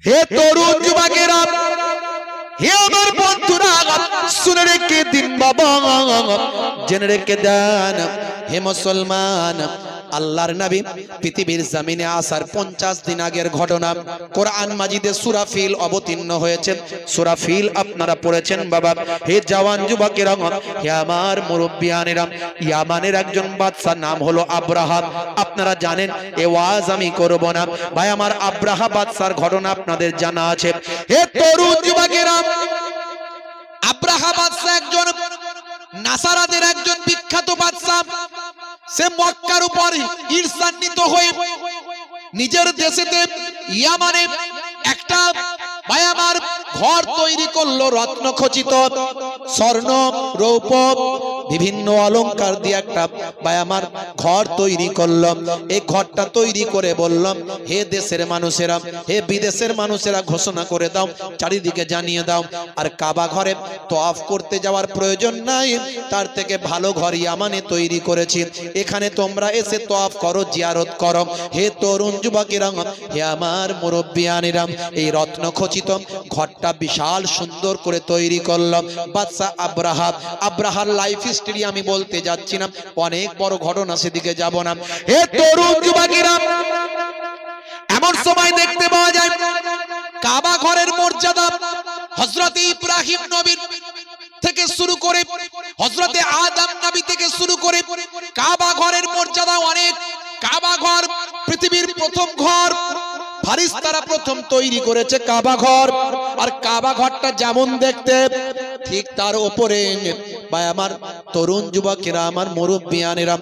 হে তরুণ যুবকেরা, হে আমার বন্ধুরা, শুনে রেখে দিন বাবা, জেনে রেখে দেন হে মুসলমান, আল্লাহর নবী পৃথিবীর জমিনে আসার 50 দিন আগের ঘটনা কোরআন মাজিদে সূরা ফিল অবতীর্ণ হয়েছে। সূরা ফিল আপনারা পড়েছেন বাবা। হে জওয়ান যুবকেরা, হে আমার মুরব্বিয়ানেরা, ইয়ামানের একজন বাদশা নাম হলো আব্রাহা। আপনারা জানেন, এ ওয়াজ আমি করব না ভাই আমার। আব্রাহা বাদশার ঘটনা আপনাদের জানা আছে। হে তরুণ যুবকেরা, আব্রাহা বাদশা একজন নাসারাদের একজন বিখ্যাত বাদশা। সে মক্কার উপর ঈর্ষান্বিত হয়ে নিজের দেশেতে ইয়ামানে একটা ভাই আমার ঘর তৈরি করলো, রত্ন খচিত স্বর্ণ রৌপ্য বিভিন্ন অলংকার দিয়ে একটা ভাই আমার ঘর তৈরি করলাম। এই ঘরটা তৈরি করে বললাম, হে দেশের মানুষেরা, হে বিদেশের মানুষেরা, ঘোষণা করে দাও, চারিদিকে জানিয়ে দাও, আর কাবা ঘরে তওয়াফ করতে যাওয়ার প্রয়োজন নাই, তার থেকে ভালো ঘর ইয়ামানে তৈরি করেছি, এখানে তোমরা এসে তওয়াফ করো, জিয়ারত করো। হে তরুণ যুবকেরা, হে আমার মুরব্বিয়ানেরা, এই রত্ন খচিত ঘরটা বিশাল সুন্দর করে তৈরি করলাম বাদশা আব্রাহা। আব্রাহার লাইফ হিস্টরি আমি বলতে যাচ্ছি না, অনেক বড় ঘটনা, সেদিকে যাব না। হে তরুণ যুবকেরা, এমন সময় দেখতে পাওয়া যায় কাবা ঘরের মর্যাদা হযরত ইব্রাহিম নবীর থেকে শুরু করে হযরত আদম নবী থেকে শুরু করে কাবা ঘরের মর্যাদা অনেক। কাবা ঘর পৃথিবীর প্রথম ঘর, ফারিস্তারা প্রথম তৈরি করেছে কাবা ঘর। আর কাবা ঘরটা যেমন দেখতে, ঠিক তার উপরে ভাই আমার তরুণ যুবকেরা, আমার মুরব্বিয়ানেরা,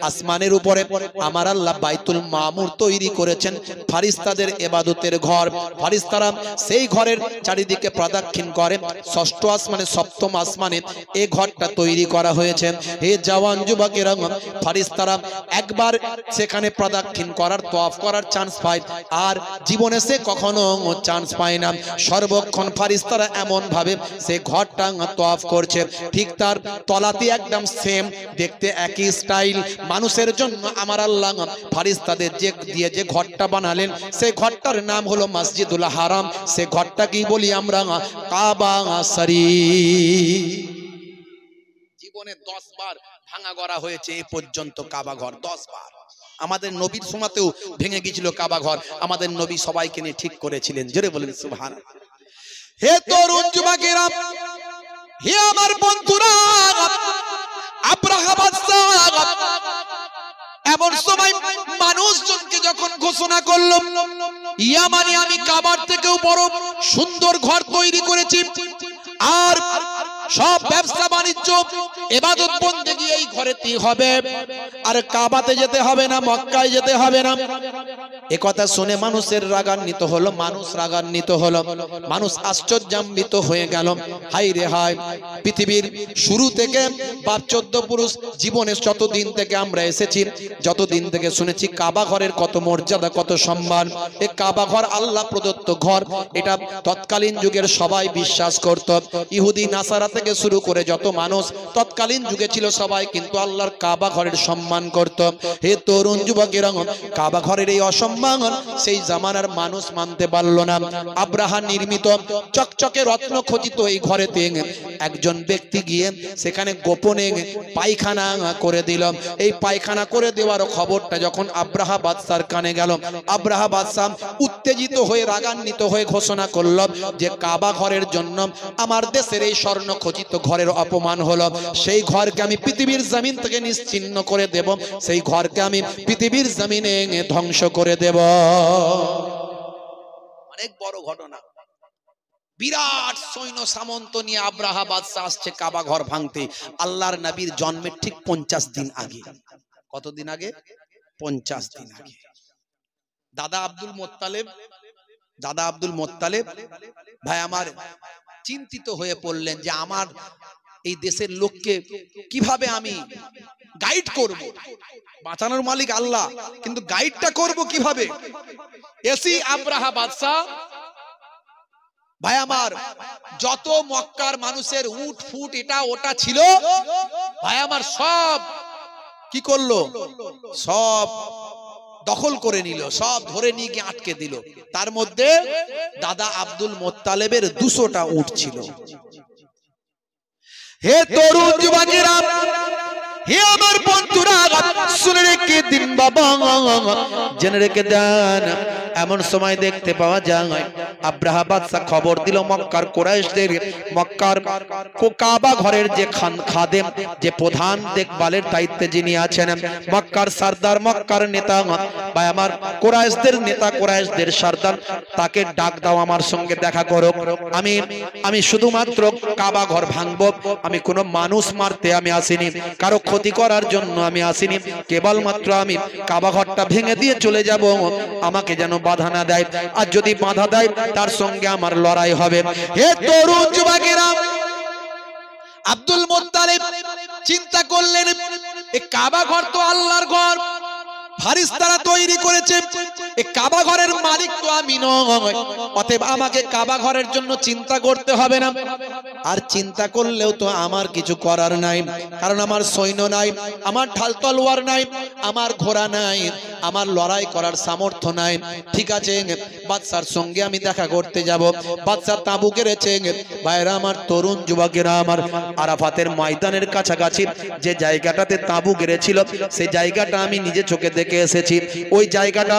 আসমানের উপরে আমার আল্লাহ বাইতুল মামুর তৈরি করেছেন, ফারিস্তাদের ইবাদতের ঘর। ফারিস্তারা সেই ঘরের চারিদিকে প্রদক্ষিণ করে। ষষ্ঠ আসমানে, সপ্তম আসমানে এই ঘরটা তৈরি করা হয়েছে। হে জওয়ান যুবকেরা, ফারিস্তারা একবার সেখানে প্রদক্ষিণ করার, তওয়াফ করার চান্স পায়, আর জীবনে সে কখনো চান্স পায় না। সর্বক্ষণ ফারিস্তারা এমন ভাবে সে ঘরটা তওয়াফ করছে, ঠিক তার তলাতে একদম সেম দেখতে, একই স্টাইল। মানুষের জন্য আমার আল্লাহ ফারিস্তাদের দিয়ে যে ঘরটা বানালেন, সেই ঘরটার নাম হলো মসজিদুল হারাম। সে ঘরটা কি বলি আমরা? কাবা শরীফ। জীবনে 10 বার ভাঙা গড়া হয়েছে এ পর্যন্ত কাবা ঘর, 10 বার। আমাদের নবীর সময়তেও ভেঙে গিয়েছিল কাবা ঘর, আমাদের নবী সবাইকে নিয়ে ঠিক করেছিলেন। জোরে বলেন সুবহানাল্লাহ। হে তরুণ যুবকেরা, হে আমার বন্ধুরা, আব্রাহা বাদশা এমন সময় মানুষজনকে যখন ঘোষণা করলো, ইয়ামানে আমি কাবার থেকেও বড় সুন্দর ঘর তৈরি করেছি, আর সব ব্যবসা বাণিজ্য ইবাদত বন্দেগী এই ঘরেতেই হবে, আর কাবাতে যেতে হবে না, মক্কায় যেতে হবে না। এ কথা শুনে মানুষের রাগান্বিত হলো, মানুষ রাগান্বিত হলো, মানুষ আশ্চর্যান্বিত হয়ে গেল। হাই রে হাই, পৃথিবীর শুরু থেকে বাপ 14 পুরুষ জীবনে যতদিন থেকে আমরা এসেছি, যতদিন থেকে শুনেছি কাবা ঘরের কত মর্যাদা, কত সম্মান। এই কাবা ঘর আল্লাহ প্রদত্ত ঘর, এটা তৎকালীন যুগের সবাই বিশ্বাস করত। ইহুদি নাসারা থেকে শুরু করে যত মানুষ তৎকালীন যুগে ছিল, সবাই কিন্তু আল্লাহর কাবা ঘরের সম্মান করত। হে তরুণ যুবকেরা, কাবা ঘরের এই অসম্মান সেই জামানার মানুষ মানতে পারল না। আব্রাহা নির্মিত চকচকে রত্ন খচিত এই ঘরেতে একজন ব্যক্তি গিয়ে সেখানে গোপনে পায়খানা করে দিল। এই পায়খানা করে দেওয়ার খবরটা যখন আব্রাহা বাদশার কানে গেল, আব্রাহা বাদশা উত্তেজিত হয়ে, রাগান্বিত হয়ে ঘোষণা করল যে কাবা ঘরের জন্য আমার দেশের এই স্বর্ণ খচিত ঘরের অপমান হলো, সেই ঘরকে আমি পৃথিবীর জমিন থেকে নিশ্চিহ্ন করে দেব, সেই ঘরকে আমি পৃথিবীর জমিনে ধ্বংস করে দেব। অনেক বড় ঘটনা। বিরাট সৈন্য সামন্ত নিয়ে আব্রাহা বাদশা আসছে কাবা ঘর ভাঙতে, আল্লাহর নবীর জন্মের ঠিক 50 দিন আগে। কতদিন আগে? 50 দিন আগে। দাদা আব্দুল মোত্তালেব ভাই আমার চিন্তিত হয়ে পড়লেন যে আমার এই দেশের লোককে কিভাবে আমি গাইড করব। বাঁচানোর মালিক আল্লাহ, কিন্তু গাইডটা করব কিভাবে? এসি আব্রাহা বাদশা ভাই আমার যত মক্কার মানুষের উট ফুট এটা ওটা ছিল ভাই আমার, সব কি করলো? সব দখল করে নিল, সব ধরে নিয়ে গিয়ে আটকে দিল। তার মধ্যে দাদা আব্দুল মোত্তালেবের 200টা উট ছিল। হে তরুণ যুবকেরা, হে আমার বন্ধুরা, শুনে রেখে দিন বাবা, জেনে রেখে দেন। এমন সময় দেখতে পাওয়া যায় আব্রাহা বাদশা খবর দিল মক্কার কুরাইশদের, মক্কার কাবা ঘরের যে খাদেম, যে প্রধান দেখভালের দায়িত্বে যিনি আছেন, মক্কার সরদার, মক্কার নেতা, বা আমার কুরাইশদের নেতা, কুরাইশদের সরদার, তাকে ডাক দাও, আমার সঙ্গে দেখা করো। আমি শুধুমাত্র কাবা ঘর ভাঙবো, আমি কোনো মানুষ মারতে আমি আসিনি, কারো ক্ষতি করার জন্য আমি আসিনি, কেবলমাত্র আমি কাবা ঘরটা ভেঙে দিয়ে চলে যাব, আমাকে যেন বাধা না দেয়, আর যদি বাধা দেয় তার সঙ্গে আমার লড়াই হবে। হে তরুণ যুবকেরা, আব্দুল মুত্তালিব চিন্তা করলেন, এই কাবা ঘর তো আল্লাহর ঘর, ফারিস্তারা তৈরি করেছে, এই কাবা ঘরের মালিক তো আমি নই, অতএব আমাকে কাবা ঘরের জন্য চিন্তা করতে হবে না। আর চিন্তা করলেও তো আমার কিছু করার নাই, কারণ আমার সৈন্য নাই, আমার ঢাল তলোয়ার নাই, আমার ঘোড়া নাই, আমার লড়াই করার সামর্থ্য নাই। ঠিক আছে, বাদশার সঙ্গে আমি দেখা করতে যাব। বাদশা তাঁবু গেড়েছে। ভাইরা আমার, তরুণ যুবকেরা আমার, আরাফাতের ময়দানের কাছাকাছি যে জায়গাটাতে তাঁবু গেড়েছিল, সেই জায়গাটা আমি নিজে চোখে দেখে এসেছি। ওই জায়গাটা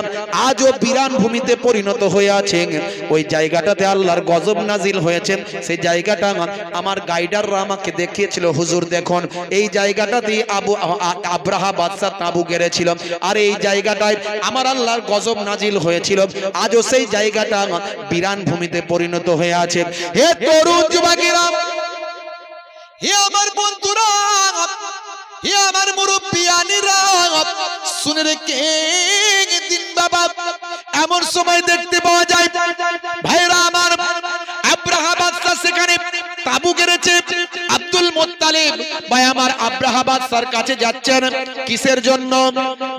আজও বিরান ভূমিতে পরিণত হয়ে আছে। ওই জায়গাটাতে আল্লাহর গজব নাজিল হয়েছে। সেই জায়গাটা আমার গাইডাররা আমাকে দেখিয়েছিল, হুজুর দেখুন, এই জায়গাটাতে আব্রাহা বাদশা তাঁবু গেড়েছিল, আর এই জায়গাটায় আমার আল্লাহর গজব নাজিল হয়েছিল। আজও সেই জায়গাটা বিরান ভূমিতে পরিণত হয়ে আছে। হে তরুণ যুবকেরা, হে আমার বন্ধুরা, হে আমার মুরব্বিয়ানিরা, শুনে রেখে দিন বাবা। এমন সময় দেখতে পাওয়া যায় ভাইরা আমার, আব্রাহা বাদশা সেখানে তাঁবু গেড়েছে। আব্দুল মুত্তালিব ভাই আমার আব্রাহা বাদশার কাছে যাচ্ছেন, কিসের জন্য?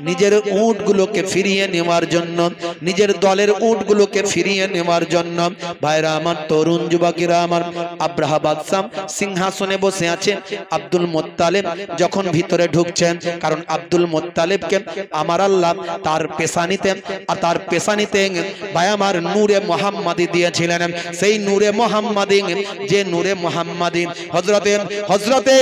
নিজের উটগুলোকে ফিরিয়ে নেওয়ার জন্য, নিজের দলের উটগুলোকে ফিরিয়ে নেওয়ার জন্য। ভাইরা আমার, তরুণ যুবকেরা আমার, আব্রাহা বাদশা সিংহাসনে বসে আছে। আব্দুল মুত্তালিব যখন ভিতরে ঢুকছেন, কারণ আব্দুল মুত্তালিবকে আমার আল্লাহ তার পেশানিতে, আর তার পেশানিতে ভাই আমার নূরে মুহাম্মাদি দিয়েছিলেন। সেই নূরে মুহাম্মাদি, যে নূরে মুহাম্মাদি হযরতে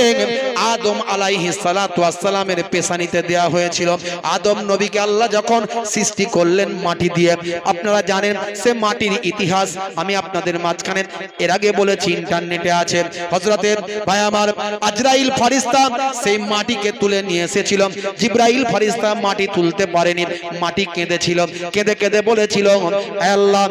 আদম আলাইহিস সালাতু ওয়াস সালামের পেশানিতে দেয়া হয়েছিল। আদম নবীকে আল্লাহ যখন সৃষ্টি করলেন মাটি দিয়ে, আপনারা জানেন সে মাটির ইতিহাস আমি আপনাদের মাঝখানে এর আগে বলেছি, ইন্টারনেটে আছে। হযরতে ভাই আমার আজরাইল ফেরেশতা সেই মাটিকে তুলে নিয়ে এসেছিল। জিবরাইল ফেরেশতা মাটি তুলতে পারেনি, মাটি কেঁদেছিল, কেঁদে কেঁদে বলেছিল, হে আল্লাহ,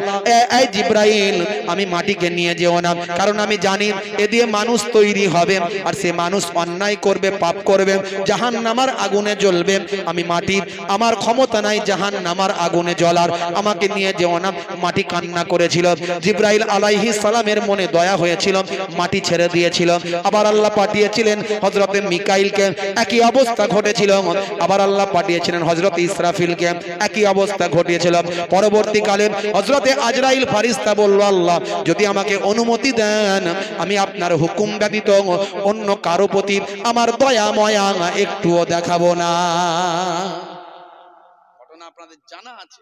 এই জিবরাইল, আমি মাটিকে নিয়ে যেও না, কারণ আমি জানি এ দিয়ে মানুষ তৈরি হবে, আর সে মানুষ অন্যায় করবে, পাপ করবে, জাহান্নামের আগুনে জ্বলবে। আমি মাটি, আমার ক্ষমতা নাই জাহান্নামের আগুনে জ্বলার, আমাকে নিয়ে যেও না। মাটি কান্না করেছিল। জিবরাইল আলাইহিস সালামের মনে দয়া হয়েছিল, মাটি ছেড়ে দিয়েছিল। আবার আল্লাহ পাঠিয়েছিলেন হযরতে মিকাইলকে, একই অবস্থা ঘটেছিল। আবার আল্লাহ পাঠিয়েছিলেন হযরতে ইসরাফিলকে, একই অবস্থা ঘটিয়েছিল। পরবর্তীকালে হযরতে আজরাইল ফেরেশতা বলল, আল্লাহ যদি আমাকে অনুমতি দেন, আমি আপনার হুকুম ব্যতীত অন্য কারো প্রতি আমার দয়া ময়া একটুও দেখাবো না। ঘটনা আপনাদের জানা আছে।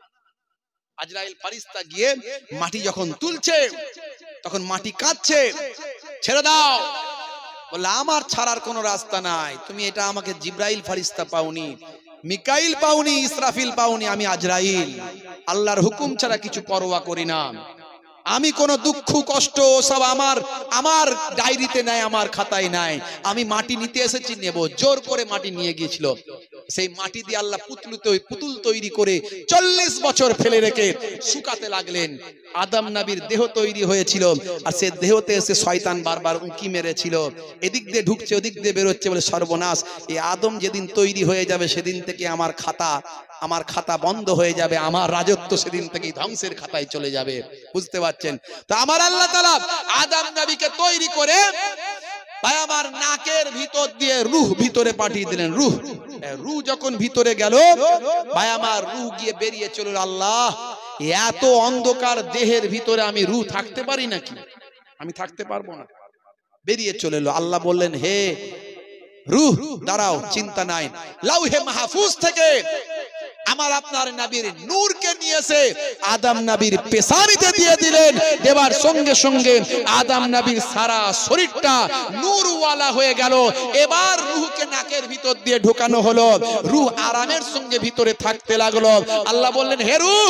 আজরাইল ফেরেশতা গিয়ে মাটি যখন তুলছে, তখন মাটি কাঁদছে, ছেড়ে দাও। বলে, আমার ছাড়ার কোনো রাস্তা নাই, তুমি এটা আমাকে জিবরাইল ফেরেশতা পাওনি, মিকাইল পাওনি, ইসরাফিল পাওনি, আমি আজরাইল। আল্লাহর হুকুম ছাড়া কিছু পরোয়া করি না। আমি কোনো দুঃখ কষ্ট সব আমার ডায়েরিতে নাই, আমার খাতায় নাই। আমি মাটি নিতে এসেছি, নেব। জোর করে মাটি নিয়ে গিয়েছিল। সেই মাটি দিয়ে আল্লাহ পুতুল তৈরি করে 40 বছর ফেলে রেখে শুকাতে লাগলেন। আদম নবীর দেহ তৈরি হয়েছিল, আর সে দেহতে এসে শয়তান বারবার উঁকি মেরেছিল, এদিক দিয়ে ঢুকছে ওদিক দিয়ে বেরোচ্ছে। বলে, সর্বনাশ, এই আদম যেদিন তৈরি হয়ে যাবে সেদিন থেকে আমার খাতা বন্ধ হয়ে যাবে, আমার রাজত্ব সেদিন থেকেই ধ্বংসের খাতায় চলে যাবে। বুঝতে পারছেন? তো আমার আল্লাহ তাআলা আদম নবীকে তৈরি করে ভাই আমার নাকের ভিতর দিয়ে রূহ ভিতরে পাঠিয়ে দিলেন। রূহ যখন ভিতরে গেল, ভাই আমার রূহ গিয়ে বেরিয়ে চলে। আল্লাহ, এত অন্ধকার দেহের ভিতরে আমি রূহ থাকতে পারি নাকি? আমি থাকতে পারবো না। বেরিয়ে চলে এলো। আল্লাহ বললেন, হে রূহ, দাঁড়াও, চিন্তা নাই। লাউহে মাহফুজ থেকে আমার আপনার নবীর নূরকে নিয়েছে আদম নবীর পেশানিতে দিয়ে দিলেন। দেবার সঙ্গে সঙ্গে আদম নবীর সারা শরীরটা নূরওয়ালা হয়ে গেল। এবার রূহকে নাকের ভিতর দিয়ে ঢোকানো হলো, রূহ আরামের সঙ্গে ভিতরে থাকতে লাগলো। আল্লাহ বললেন, হে রূহ,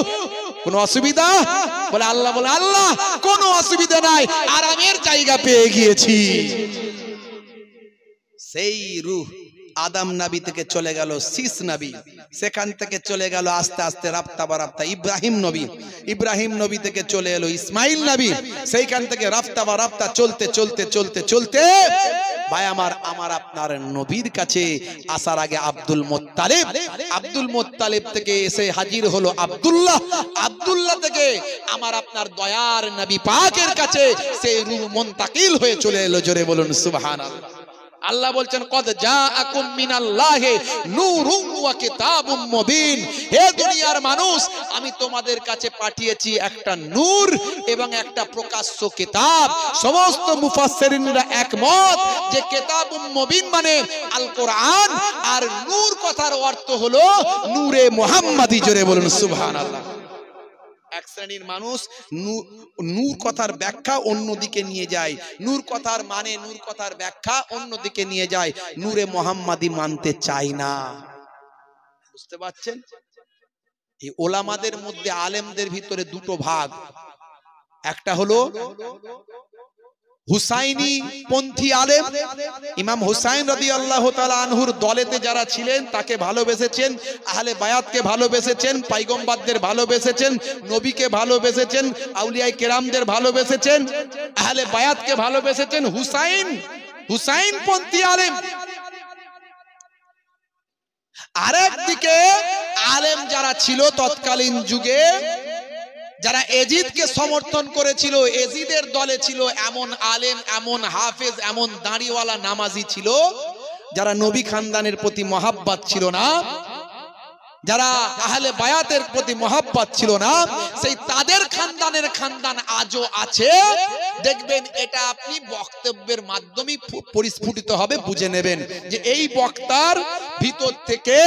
কোনো অসুবিধা? বলে আল্লাহ বলে, আল্লাহ কোনো অসুবিধা নাই, আরামের জায়গা পেয়ে গিয়েছি। সেই রূহ আদম নবী থেকে চলে গেল শীষ নবী, সেখান থেকে চলে গেল আস্তে আস্তে রাফতা বারাফতা ইব্রাহিম নবী, ইব্রাহিম নবী থেকে চলে এলো ইসমাইল নবী, সেইখান থেকে রাফতা বারাফতা চলতে চলতে চলতে চলতে ভাই আমার আপনার নবীর কাছে আসার আগে আব্দুল মুত্তালিব, আব্দুল মুত্তালিব থেকে এসে হাজির হলো আব্দুল্লাহ, আব্দুল্লাহ থেকে আমার আপনার দয়ার নবী পাকের কাছে সেই রূহ মুনতাকিল হয়ে চলে এলো। জোরে বলুন সুবহানাল্লাহ। আল্লাহ বলছেন, কদ জাআকুম মিনাল্লাহি নূরুন ওয়া কিতাবুম মুবিন। হে দুনিয়ার মানুষ, আমি তোমাদের কাছে পাঠিয়েছি একটা নূর এবং একটা প্রকাশ্য কিতাব। সমস্ত মুফাসসিরিনরা একমত যে কিতাবুম মুবিন মানে আল কোরআন, আর নূর কথার অর্থ হলো নূরে মুহাম্মাদি। জোরে বলুন সুবহানাল্লাহ। এক শ্রেণীর মানুষ নূর কথার ব্যাখ্যা অন্যদিকে নিয়ে যায়, নূর কথার মানে, নূর কথার ব্যাখ্যা অন্যদিকে নিয়ে যায়, নূরে মুহাম্মাদি মানতে চায় না। বুঝতে পারছেন? এই ওলামাদের মধ্যে, আলেমদের ভিতরে দুটো ভাগ। একটা হলো হুসাইনি পন্থী আলেম, ইমাম হুসাইন রাদিয়াল্লাহু তাআলা আনহুর দলেতে যারা ছিলেন তাকে ভালোবেসেছেন, আহলে বায়াতকে ভালোবেসেছেন, পয়গম্বরদের ভালোবেসেছেন, নবীকে ভালোবেসেছেন, আউলিয়ায়ে কেরামদের ভালোবেসেছেন, আহলে বায়াতকে ভালোবেসেছেন। হুসাইন পন্থী আলেম। আরেকদিকে আলেম যারা ছিল তৎকালীন যুগে, যারা এজিদকে সমর্থন করেছিল, এজিদের দলে ছিল এমন আলেম, এমন হাফেজ, এমন দাড়িওয়ালা নামাজি ছিল যারা নবী খানদানের প্রতি মহাব্বত ছিল না, যারা আহলে বায়াতের প্রতি মহাব্বত ছিল না, সেই তাদের খানদানের খানদান আজও আছে। দেখবেন, এটা আপনি বক্তব্যের মাধ্যমে পরিস্ফুটিত হবে, বুঝে নেবেন যে এই বক্তার ভিতর থেকে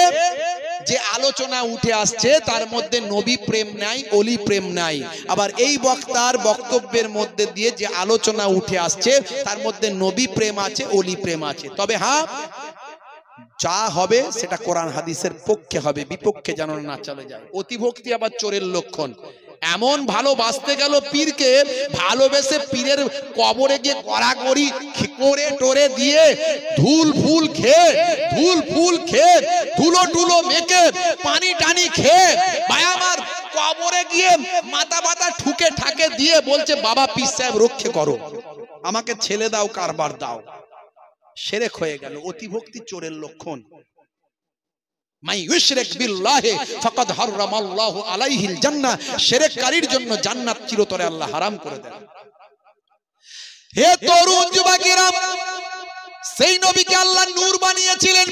যে আলোচনা উঠে আসছে তার মধ্যে নবী প্রেম নাই, অলি প্রেম নাই। আবার এই বক্তার বক্তব্যের মধ্যে দিয়ে যে আলোচনা উঠে আসছে তার মধ্যে নবী প্রেম আছে, অলি প্রেম আছে। তবে হ্যাঁ, যা হবে সেটা কোরআন হাদিসের পক্ষে হবে, বিপক্ষে যেন না চলে যায়। অতিভক্তি আবার চোরের লক্ষণ। এমন ভালোবাসতে গেল পীরকে, ভালোবেসে পীরের কবরে গিয়ে কড়াকড়ি করে টোরে দিয়ে ধুল ফুল খেয়ে ধুলো টুলো মেখে পানি টানি খেয়ে ভাই আমার কবরে গিয়ে মাথা পাতা ঠুকে ঠাকে দিয়ে বলছে, বাবা পীর সাহেব রক্ষে করো, আমাকে ছেলে দাও, কারবার দাও। শিরক হয়ে গেল। অতিভক্তি চোরের লক্ষণ। মাই ইউশরিক বিল্লাহি ফাকাদ হারামাল্লাহু আলাইহিল জান্নাহ। শিরককারীর জন্য জান্নাত চিরতরে আল্লাহ হারাম করে দেন। হে তরুণ যুবকেরা, সেই নবীকে আল্লাহ নূর বানিয়েছিলেন।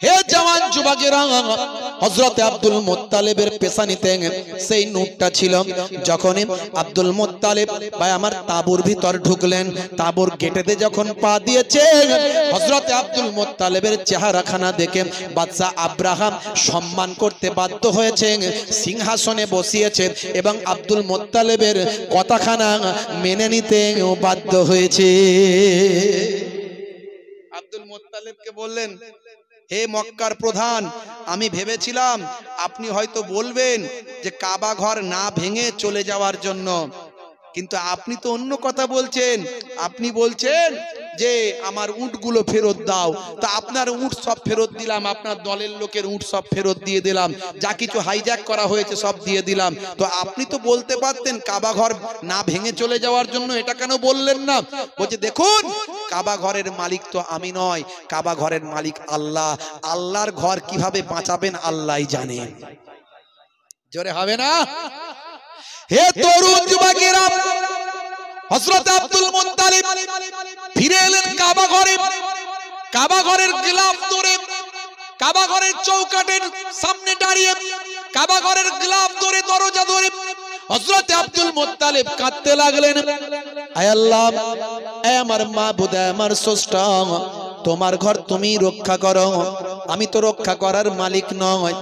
হে জওয়ান যুবকেরা, হযরত আব্দুল মুত্তালিবের পেছানিতে সেই নূরটা ছিল। যখনই আব্দুল মুত্তালিব ভাই আমার তাঁবুর ভিতর ঢুকলেন, তাঁবুর গেটেতে যখন পা দিয়েছে, হযরত আব্দুল মুত্তালিবের চেহারাখানা দেখে বাদশা আব্রাহাম সম্মান করতে বাধ্য হয়েছে, সিংহাসনে বসিয়েছে এবং আব্দুল মুত্তালিবের কথাখানা মেনে নিতে বাধ্য হয়েছে। আব্দুল মুত্তালিবকে বললেন, হে মক্কার প্রধান, আমি ভেবেছিলাম আপনি হয়তো বলবেন যে কাবা ঘর না ভেঙে চলে যাওয়ার জন্য, কিন্তু আপনি তো অন্য কথা বলছেন। আপনি বলছেন যে আমার উটগুলো ফেরত দাও। তা আপনার উট সব ফেরত দিলাম, আপনার দলের লোকের উট সব ফেরত দিয়ে দিলাম, যা কিছু হাইজ্যাক করা হয়েছে সব দিয়ে দিলাম। তো আপনি তো বলতে পারতেন কাবা ঘর না ভেঙে চলে যাওয়ার জন্য, এটা কেন বললেন না? বলছে, দেখুন, কাবা ঘরের মালিক তো আমি নয়, কাবা ঘরের মালিক আল্লাহ। আল্লাহর ঘর কিভাবে বাঁচাবেন আল্লাহই জানেন। জোরে হবে না? হে তরুণ যুবকেরা, হযরত আব্দুল মুত্তালিব ফিরে এলেন কাবা ঘরে। কাবা ঘরের গিলাফ ধরে, কাবা ঘরের চৌকাঠের সামনে দাঁড়িয়ে, কাবা ঘরের গিলাফ ধরে, দরজা ধরে হযরত আব্দুল মুত্তালিব কাঁদতে লাগলেন, আয় আল্লাহ, এ আমার মাবুদ, আমার স্রষ্টা, তোমার ঘর তুমি রক্ষা করো, আমি তো রক্ষা করার মালিক নয়।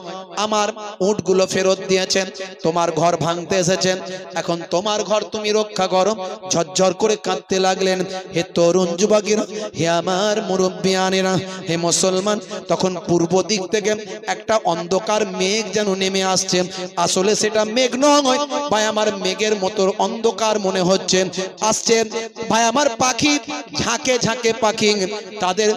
আমার উটগুলো ফেরত দিয়েছেন, তোমার ঘর ভাঙতে এসেছেন, এখন তোমার ঘর তুমি রক্ষা করো। ঝরঝর করে কাঁদতে লাগলেন। হে তরুণ যুবকেরা, হে আমার মুরব্বিয়ানেরা, হে মুসলমান, তখন পূর্ব দিক থেকে একটা অন্ধকার মেঘ যেন নেমে আসছে। আসলে সেটা মেঘ নয় ভাই আমার, মেঘের মতো অন্ধকার মনে হচ্ছে আসছে ভাই আমার। পাখি ঝাঁকে ঝাঁকে পাখি, তাদের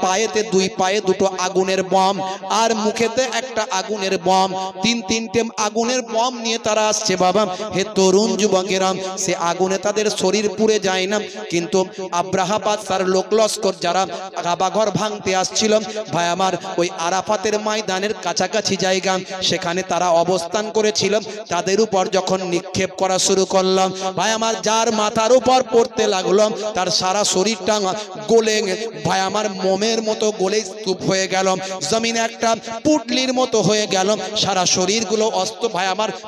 পায়েতে দুই পায়ে দুটো আগুনের বম, আর মুখেতে একটা আগুনের বম, তিনটে আগুনের বম নিয়ে তারা আসছে বাবা। হে তরুণ যুবকেরা, সে আগুনে তাদের শরীর পুড়ে যায় না, কিন্তু আব্রাহা বাদশার লোক লস্কর যারা কাবা ঘর ভাঙতে আসছিল ভাই আমার, ওই আরাফাতের ময়দানের কাছাকাছি জায়গা, সেখানে তারা অবস্থান করেছিল। তাদের উপর যখন নিক্ষেপ করা শুরু করলাম ভাই আমার, যার মাথার উপর পড়তে লাগলো তার সারা শরীরটা গলে ভাই আমার মোমের মতো গলে স্তূপ হয়ে গেল, জমিনে একটা পুটলির মতো হয়ে গেল, সারা শরীরগুলো অস্ত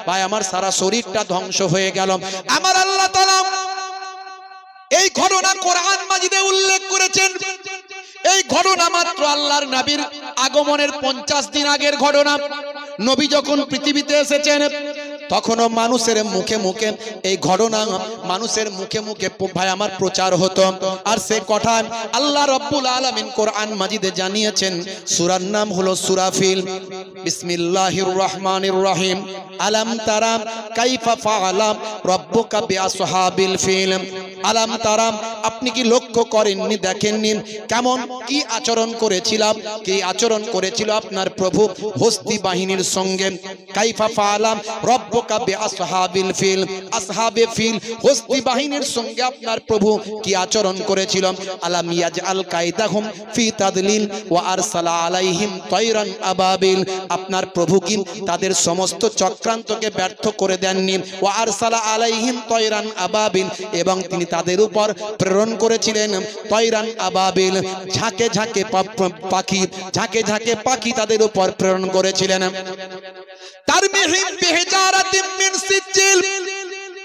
ভাই আমার সারা শরীরটা ধ্বংস হয়ে গেল। আমার আল্লাহ তাআলা এই ঘটনা কোরআন মাজিদে উল্লেখ করেছেন। এই ঘটনা মাত্র আল্লাহর নবীর আগমনের 50 দিন আগের ঘটনা। নবী যখন পৃথিবীতে এসেছেন তখনও মানুষের মুখে মুখে এই ঘটনা, মানুষের মুখে মুখে ভাই আমার প্রচার হতো। আর সে কথা আল্লাহ রাব্বুল আলামিন কোরআন মাজিদে জানিয়েছেন। সূরার নাম হলো সূরা ফিল। বিসমিল্লাহির রহমানির রহিম। আলাম তারা কাইফা ফাআলা রাব্বুকা বিআসহাবিল ফিল। আলাম তারা, আপনি কি লক্ষ্য করেননি, দেখেননি কেমন কি আচরণ করেছিলাম, কি আচরণ করেছিল আপনার প্রভু হস্তি বাহিনীর সঙ্গে। কাইফা ফাআলা রাব্বুকা বিআসহাবিল ফিল, আসহাবে ফিল হস্তি বাহিনীর সঙ্গে আপনার প্রভু কি আচরণ করেছিল। আলাম ইয়াজআল কায়দাহুম ফি তাদলিল ওয়া আরসালা আলাইহিম তায়রান আবাবিল। আপনার প্রভু কি তাদের সমস্ত চক্রান্তকে ব্যর্থ করে দেননি। ওয়া আরসালা আলাইহিম তায়রান আবাবিল, এবং তিনি তাদের উপর প্রেরণ করেছিলেন তায়রান আবাবিল, ঝাঁকে ঝাঁকে পাখি, ঝাঁকে ঝাঁকে পাখি তাদের উপর প্রেরণ করেছিলেন। তারমিহিম বিহিজারাতিম মিন সিজিল,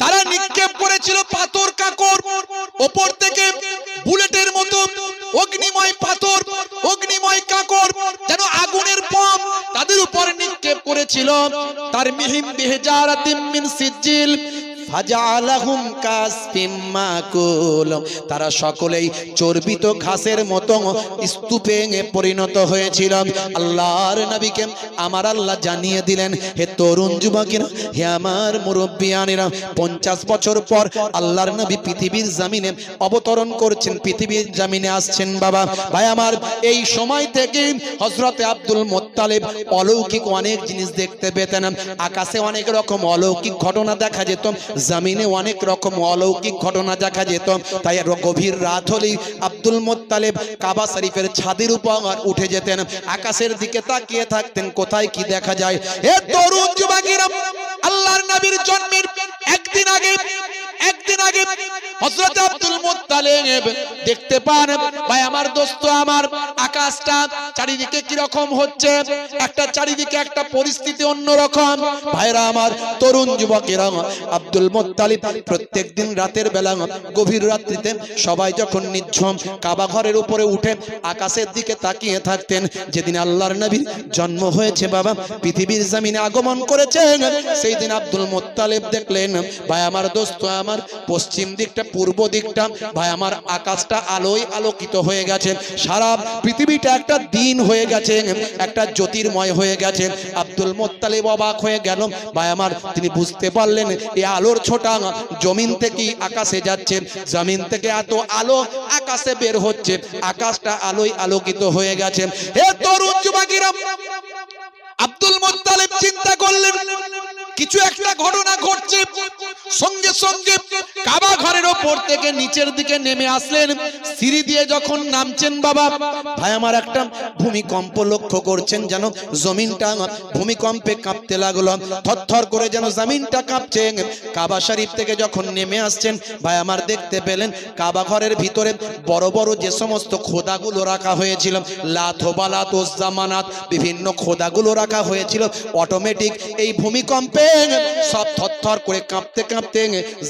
তারা নিক্ষেপ করেছিল পাথর কাকর, উপর থেকে বুলেটের মতো অগ্নিময় পাথর, অগ্নিময় কাকর, যেন আগুনের বম তাদের উপর নিক্ষেপ করেছিল। তারমিহিম বিহিজারাতিম মিন সিজিল ফাজআলাহুম কাসফিম মাকুল, তারা সকলেই চর্বিত ঘাসের মতো স্তূপে পরিণত হয়েছিল। আল্লাহর নবীকে আমার আল্লাহ জানিয়ে দিলেন, হে তরুণ যুবকেরা, হে আমার মুরব্বিয়ানেরা, 50 বছর পর আল্লাহর নবী পৃথিবীর জমিনে অবতরণ করছেন, পৃথিবীর জমিনে আসছেন বাবা। ভাই আমার, এই সময় থেকে হযরতে আব্দুল মুত্তালিব অলৌকিক অনেক জিনিস দেখতে পেতেন। আকাশে অনেক রকম অলৌকিক ঘটনা দেখা যেত, জমিনে অনেক রকম অলৌকিক ঘটনা দেখা যেত। তাই গভীর রাত হলেই আব্দুল মুত্তালিব কাবা শরীফের ছাদের উপর উঠে যেতেন, আকাশের দিকে তাকিয়ে থাকতেন কোথায় কি দেখা যায়। এ তরুণ যুবকেরা, আল্লাহর নবীর জন্মের একদিন আগে হযরত আব্দুল মুত্তালিব দেখতে পান, ভাই আমার দোস্ত আমার, আকাশটা চারিদিকে কি রকম হচ্ছে, একটা চারিদিকে একটা পরিস্থিতি অন্যরকম। ভাইরা আমার, তরুণ যুবকেরা, আব্দুল মুত্তালিব প্রত্যেকদিন রাতের বেলা গভীর রাত্রিতে সবাই যখন নিঝুম কাবা ঘরের উপরে উঠে আকাশের দিকে তাকিয়ে থাকতেন। যেদিন আল্লাহর নবীর জন্ম হয়েছে বাবা, পৃথিবীর জমিনে আগমন করেছেন, সেই দিন আব্দুল মুত্তালিব দেখলেন, ভাই আমার দোস্ত আমার, পশ্চিম দিকটা পূর্ব দিকটা ভাই আমার আকাশটা আলোয় আলোকিত হয়ে গেছে, সারা পৃথিবীটা একটা দিন হয়ে গেছে, একটা জ্যোতির্ময় হয়ে গেছে। আব্দুল মুত্তালিব অবাক হয়ে গেল ভাই আমার, তিনি বুঝতে পারলেন এই আলোর ছোটা জমিন থেকে আকাশে যাচ্ছে, জমিন থেকে এত আলো আকাশে বের হচ্ছে, আকাশটা আলোয় আলোকিত হয়ে গেছে। হে তরুণ যুবকেরা, আব্দুল মুত্তালিব চিন্তা করলেন কিছু একটা ঘটনা ঘটছে। সঙ্গে সঙ্গে কাবা ঘরের ওপর থেকে নিচের দিকে নেমে আসলেন, সিঁড়ি দিয়ে যখন নামছেন বাবা, ভাই আমার একটা ভূমিকম্প লক্ষ্য করছেন, যেন জমিনটা ভূমিকম্পে কাঁপতে লাগলো, থরথর করে যেন জমিনটা কাঁপছে। কাবা শরীফ থেকে যখন নেমে আসছেন ভাই আমার, দেখতে পেলেন কাবা ঘরের ভিতরে বড় বড় যে সমস্ত খোদাগুলো রাখা হয়েছিল, লাত বালাত ও জামানাত, বিভিন্ন খোদাগুলো রাখা হয়েছিল, অটোমেটিক এই ভূমিকম্পে সব থরথর করে কাঁপতে কাঁপতে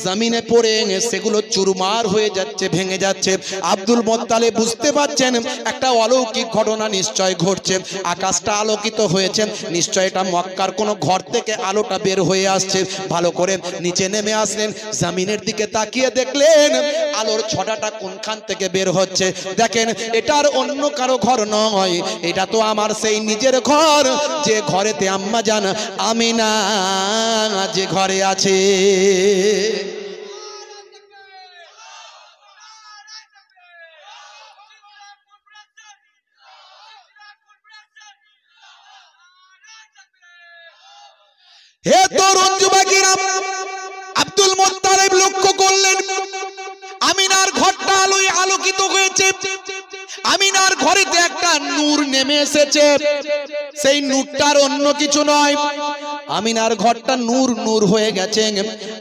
জমিনে পড়ে সেগুলো চুরমার হয়ে যাচ্ছে, ভেঙে যাচ্ছে। আব্দুল মুত্তালিব বুঝতে পারছেন একটা অলৌকিক ঘটনা নিশ্চয় ঘটছে, আকাশটা আলোকিত হয়েছে, নিশ্চয় এটা মক্কার কোনো ঘর থেকে আলোটা বের হয়ে আসছে। ভালো করে নিচে নেমে আসলেন, জমিনের দিকে তাকিয়ে দেখলেন আলোর ছটাটা কোনখান থেকে বের হচ্ছে। দেখেন এটার অন্য কারো ঘর নয়, এটা তো আমার সেই নিজের ঘর, যে ঘরেতে আম্মা জান আমিনা যে ঘরে আছে। হে তরুণ যুবকেরা, আব্দুল মুত্তালিব লক্ষ্য করলেন আমিনার ঘরটা আলোয় আলোকিত হয়েছে। আমিনার ঘরেতে একটা নূর নেমে এসেছে, সেই নূরটার অন্য কিছু নয়, আমিনার ঘরটা নূর নূর হয়ে গেছে,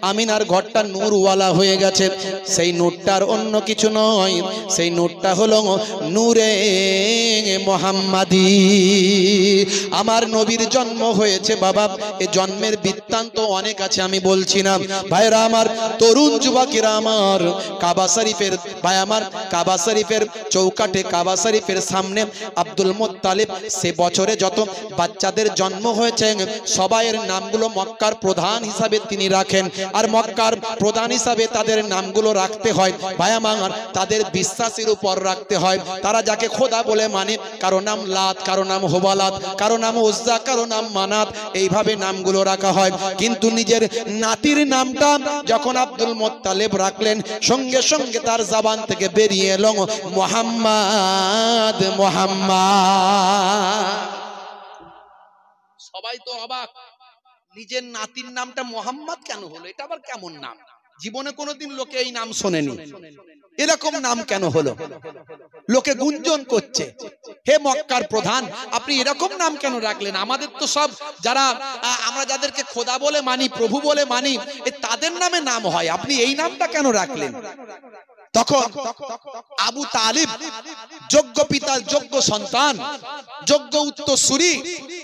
আমিনার ঘরটা নূরওয়ালা হয়ে গেছে। সেই নূরটার অন্য কিছু নয়, সেই নূরটা হলো নূরে মুহাম্মাদি। আমার নবীর জন্ম হয়েছে বাবা, এই জন্মের বৃত্তান্ত অনেক আছে, আমি বলছি না। ভাইরা আমার, তরুণ যুবকেরা আমার, কাবা শরীফের ভাই আমার, কাবা শরীফের চৌকাঠে, কাবা শরীফের সামনে আব্দুল মুত্তালিব সে বছরে যত বাচ্চাদের জন্ম হয়েছে সবাইয়ের নামগুলো মক্কার প্রধান হিসাবে তিনি রাখেন। আর মক্কার প্রধান হিসাবে তাদের নামগুলো রাখতে হয় ভাই আমার, তাদের বিশ্বাসের উপর রাখতে হয়। তারা যাকে খোদা বলে মানে, কারো নাম লাত, কারো নাম হোবালাত, কারো নাম উজ্জা, কারো নাম মানাত, এইভাবে নামগুলো রাখা হয়। কিন্তু নিজের নাতির নামটা যখন আব্দুল মুত্তালিব রাখলেন, সঙ্গে সঙ্গে তার জবান থেকে বেরিয়ে এলো মুহাম্মদ মুহাম্মদ। সবাই তো অবাক, নিজের নাতির নামটা মুহাম্মদ কেন হলো? এটা আবার কেমন নাম? জীবনে কোনোদিন লোকে এই নাম শোনেনি, এরকম নাম কেন হলো? লোকে গুঞ্জন করছে, হে মক্কার প্রধান, আপনি এরকম নাম কেন রাখলেন? আমাদের তো সব যারা আমরা যাদেরকে খোদা বলে মানি, প্রভু বলে মানি, তাদের নামে নাম হয়, আপনি এই নামটা কেন রাখলেন? তখন আবু তালিব, যোগ্য পিতা, যোগ্য সন্তান, যোগ্য উত্তরসূরি,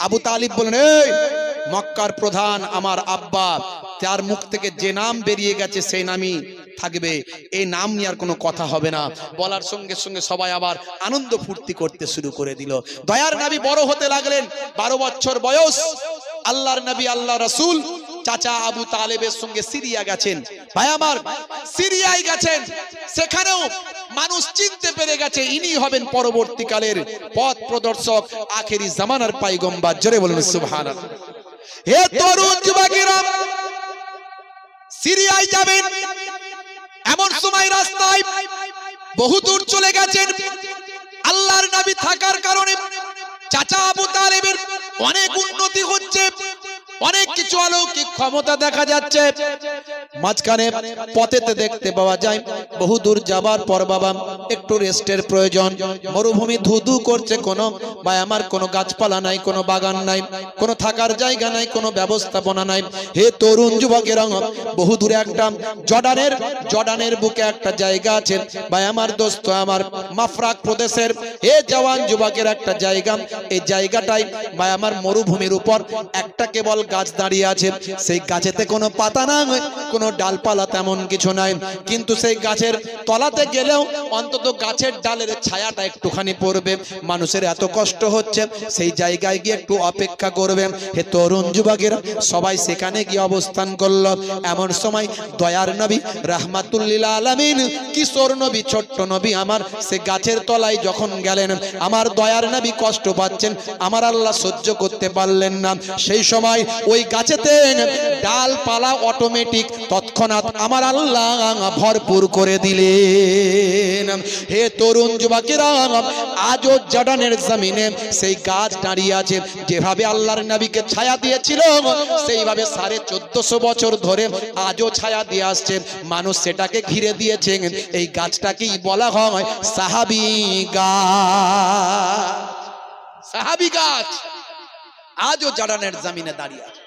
আবু তালিব বলেন, এই মক্কার প্রধান আমার আব্বা, তার মুখ থেকে যে নাম বেরিয়ে গেছে সেই নামই থাকবে, এই নাম নিয়ে আর কোনো কথা হবে না। বলার সঙ্গে সঙ্গে সবাই আবার আনন্দ ফুর্তি করতে শুরু করে দিল। দয়ার নবী বড় হতে লাগলেন, 12 বছর বয়স। আল্লাহর নবী, আল্লাহ রাসূল চাচা আবু তালেবের সঙ্গে সিরিয়া গেছেন। ভাই আমার, সিরিয়ায় গেছেন, সেখানেও মানুষ চিনতে পেরে গেছে ইনি হবেন পরবর্তীকালের পথ প্রদর্শক, আখেরি জামানার পয়গম্বর। জোরে বলুন সুবহানাল্লাহ। হে তরুণ যুবকেরা, সিরিয়ায় যাবেন, এমন সময় রাস্তায় বহু দূর চলে গেছেন। আল্লাহর নবী থাকার কারণে চাচা আবু তালেবের অনেক উন্নতি হচ্ছে, অনেক কিছু অলৌকিক ক্ষমতা দেখা যাচ্ছে। মাঝখানে পথেতে দেখতে পাওয়া যায় বহু দূর যাবার পর বাবা একটু রেস্টের প্রয়োজন। মরুভূমি ধুধু করছে, কোনো বা আমার কোনো গাছপালা নাই, কোনো বাগান নাই, কোনো থাকার জায়গা নাই, কোনো ব্যবস্থাপনা নাই। হে তরুণ যুবকেরা, বহু দূরে একটা জর্ডানের বুকে একটা জায়গা আছে ভাই আমার, দোস্ত আমার, মাফরাক প্রদেশের হে জওয়ান যুবকের একটা জায়গা। এই জায়গাটাই ভাই আমার মরুভূমির উপর একটা কেবল গাছ দাঁড়িয়ে আছে। সেই গাছেতে কোনো পাতা নাই, কোনো ডালপালা তেমন কিছু নাই, কিন্তু সেই গাছের তলাতে গেলেও অন্তত গাছের ডালের ছায়াটা একটুখানি পড়বে। মানুষের এত কষ্ট হচ্ছে, সেই জায়গায় গিয়ে একটু অপেক্ষা করবে। হে তরুণ যুবকেরা, সবাই সেখানে গিয়ে অবস্থান করল। এমন সময় দয়ার নবী রাহমাতুল লিল আলামিন, কিশোর নবী, ছোট্ট নবী আমার, সে গাছের তলায় যখন গেলেন, আমার দয়ার নবী কষ্ট পাচ্ছেন, আমার আল্লাহ সহ্য করতে পারলেন না। সেই সময় ওই গাছেতে ডালপালা অটোমেটিক তৎক্ষণাৎ আমার আল্লাহ ভরপুর করে দিলেন। হে তরুণ যুবকেরা, আজও জর্ডানের জমিনে সেই গাছ দাঁড়িয়ে আছে। যেভাবে আল্লাহর নবীকে ছায়া দিয়েছিল, সেইভাবে 1450 বছর ধরে আজও ছায়া দিয়ে আসছে। মানুষ সেটাকে ঘিরে দিয়েছে। এই গাছটাকেই বলা হয় সাহাবী গাছ। সাহাবী গাছ আজও জর্ডানের জমিনে দাঁড়িয়ে আছে।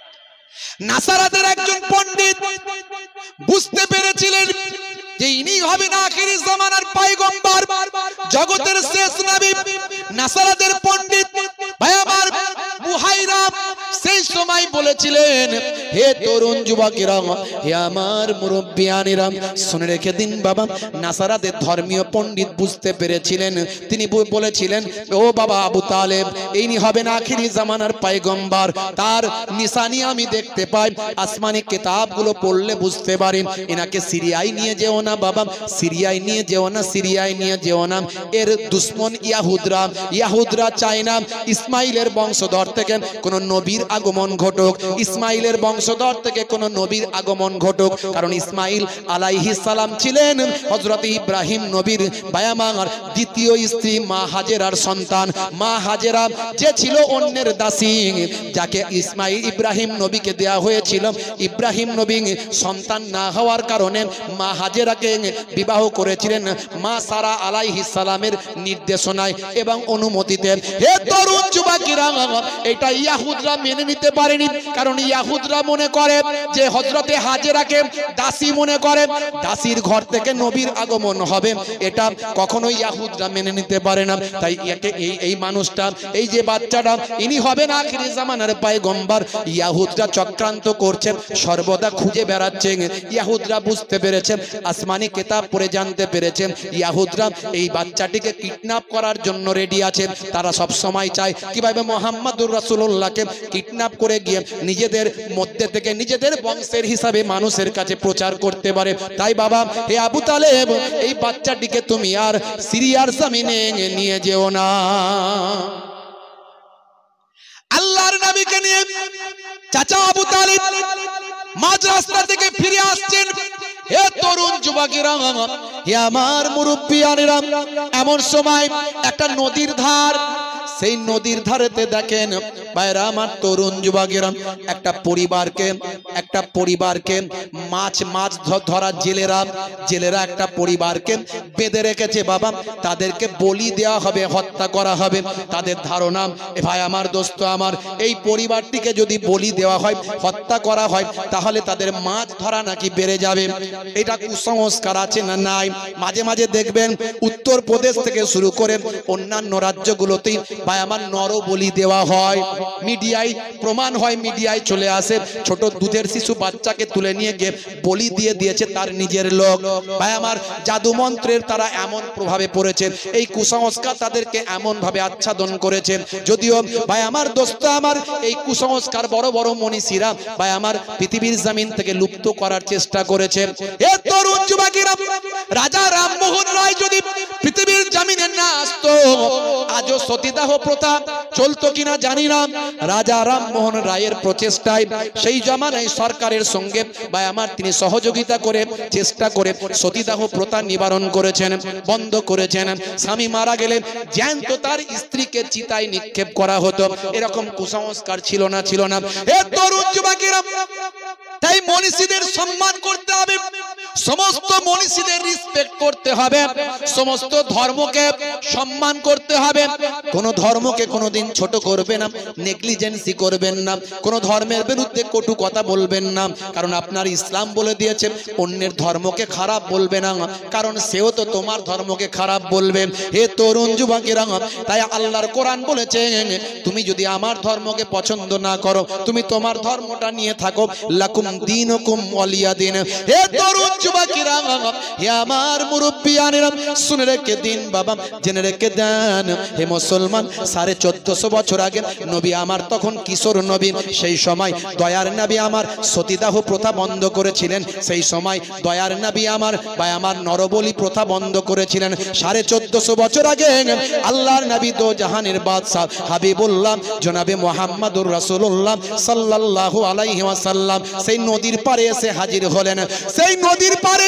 নাসারাতের একজন পণ্ডিত বুঝতে পেরেছিলেন যে ইনি হবেন আখিরি জামানার পয়গম্বর, জগতের শেষ নবী। নাসারাতের পণ্ডিত ভাই আমার বুহাইরা সেই সময় বলে বলেছিলেন, হে তরুণ যুবকেরা, হে আমার মুরব্বিয়ানেরা, শুনে রেখে দিন বাবা, নাসারাদের ধর্মীয় পণ্ডিত বুঝতে পেরেছিলেন। তিনি বলেছিলেন, ও বাবা আবু তালেব, ইনি হবেন আখিরি জামানার পয়গম্বর। তার নিশানি আমি দেখতে পাই, আসমানি কিতাবগুলো পড়লে বুঝতে পারি। এনাকে সিরিয়ায় নিয়ে যেও না বাবা, সিরিয়ায় নিয়ে যেও না, সিরিয়ায় নিয়ে যেও না। এর দুশ্মন ইয়াহুদরা চায় না ইসমাইলের বংশধর থেকে কোন নবীর আগমন ঘটুক, ইসমাইলের বংশধর থেকে কোন নবীর আগমন ঘটুক। কারণ ইসমাইল আলাইহিস সালাম ছিলেন হযরত ইব্রাহিম নবীর বায়ামার দ্বিতীয় স্ত্রী মা হাজেরার সন্তান। মা হাজেরা যে ছিল অন্যের দাসী, যাকে ইব্রাহিম নবীকে দেয়া হয়েছিল, ইব্রাহিম নবী সন্তান না হওয়ার কারণে মা হাজেরাকে বিবাহ করেছিলেন মা সারা আলাইহিস সালামের নির্দেশনায় এবং অনুমতিতে। হে তরুণ যুবকেরা, এটা ইয়াহুদরা মেনে নিতে পারেনি। কারণ ইয়াহুদরা মনে করে যে হযরতে হাজেরাকে দাসী মনে করে, দাসীর ঘর থেকে নবীর আগমন হবে, এটা কখনো ইয়াহুদরা মেনে নিতে পারে না। তাই এই মানুষটা, এই যে বাচ্চাটা, ইনি হবেন আখিরি জামানার পয়গম্বর। ইয়াহুদরা চক্রান্ত করছে, সর্বদা খুঁজে বেড়াচ্ছে। ইয়াহুদরা বুঝতে পেরেছে, আসমানি কিতাব পড়ে জানতে পেরেছে, ইয়াহুদরা এই বাচ্চাটিকে কিডন্যাপ করার জন্য রেডি আছে। তারা সব সময় চায় কিভাবে মুহাম্মদুর রাসূলুল্লাহকে কিডন্যাপ করে গিয়ে নিজেদের মধ্যে থেকে নিজেদের বংশের হিসাবে মানুষের কাছে প্রচার করতে পারে। তাই বাবা, হে আবু তালেব, এই বাচ্চাটিকে তুমি আর সিরিয়ার জমিনে নিয়ে যেও না। আল্লাহর নবীকে নিয়ে চাচা আবু তালিব মাঝ রাস্তা থেকে ফিরে আসছেন। হে তরুণ যুবকেরা, হে আমার মুরব্বিয়ানেরা, এমন সময় একটা নদীর ধার, সেই নদীর ধারেতে দেখেন ভাইরা আমার তরুণ যুবকেরা, একটা পরিবারকে মাছ ধরা জেলেরা একটা পরিবারকে বেঁধে রেখেছে বাবা। তাদেরকে বলি দেওয়া হবে, হত্যা করা হবে। তাদের ধারণা, ভাই আমার, দোস্ত আমার, এই পরিবারটিকে যদি বলি দেওয়া হয়, হত্যা করা হয়, তাহলে তাদের মাছ ধরা নাকি বেড়ে যাবে। এটা কুসংস্কার আছে না নাই? মাঝে মাঝে দেখবেন উত্তর প্রদেশ থেকে শুরু করে অন্যান্য রাজ্যগুলোতেই ভাই আমার নরবলি দেওয়া হয়। মিডিয়ায় প্রমাণ হয়, মিডিয়ায় চলে আসে, ছোট দুধের শিশু বাচ্চাকে তুলে নিয়ে গিয়ে বলি দিয়ে দিয়েছে তার নিজের লোক। ভাই আমার, জাদু মন্ত্রের তারা এমন প্রভাবে পড়েছে, এই কুসংস্কার তাদেরকে এমন ভাবে আচ্ছাদন করেছে। যদিও ভাই আমার, দোস্ত আমার, এই কুসংস্কার বড় বড় মনীষীরা ভাই আমার পৃথিবীর জমিন থেকে লুপ্ত করার চেষ্টা করেছে। এ তরুণ যুবকেরা, রাজা রামমোহন রায় যদি পৃথিবীর জমিনে না আসতো, আজও সতীদাহ প্রথা চলতো কিনা জানি না। রাজা রামমোহন রায়ের প্রচেষ্টায় সেই জমানায় সরকারের সঙ্গে ভাই আমার তিনি সহযোগিতা করে চেষ্টা করে সতীদাহ প্রথা নিবারণ করেছেন, বন্ধ করেছেন। স্বামী মারা গেলে জ্যান্ত তার স্ত্রীকে চিতায় নিক্ষেপ করা হতো। এরকম কুসংস্কার ছিল না। হে তরুণ যুবকেরা, তাই মনীষীদের সম্মান করতে হবে, সমস্ত মনীষীদের রেসপেক্ট করতে হবে, সমস্ত ধর্মকে সম্মান করতে হবে। কোন ধর্মকে কোনোদিন ছোট করবে না, নেগলিজেন্সি করবেন না, কোন ধর্মের বিরুদ্ধে কটু কথা বলবেন না। কারণ আপনার ইসলাম বলে দিয়েছে অন্যের ধর্মকে খারাপ বলবে না, কারণ সেও তো তোমার ধর্মকে খারাপ বলবে। হে তরুণ যুবকেরা, তাই আল্লাহর কোরআন বলেছে, তুমি যদি আমার ধর্মকে পছন্দ না করো, তুমি তোমার ধর্মটা নিয়ে থাকো, লাকুম দীনুকুম ওয়ালিয়া দিন। হে তরুণ যুবকেরা, হে আমার মুরব্বিয়ানেরা, শুনে রেখে দিন বাবা, জেনে রেখে দেন, হে মুসলমান, 1450 বছর আগে নবী আমার তখন কিশোর নবী। সেই সময় দয়ার নবী আমার সতীদাহ প্রথা বন্ধ করেছিলেন। সেই সময় দয়ার নবী আমার ভাই আমার নরবলি প্রথা বন্ধ করেছিলেন। 1450 বছর আগে আল্লাহর নবী দো জাহানের বাদশা হাবিবুল্লাহ জনাবে মুহাম্মদুর রাসূলুল্লাহ সাল্লাল্লাহু আলাইহি ওয়াসাল্লাম সেই নদীর পারে এসে হাজির হলেন। সেই নদীর পারে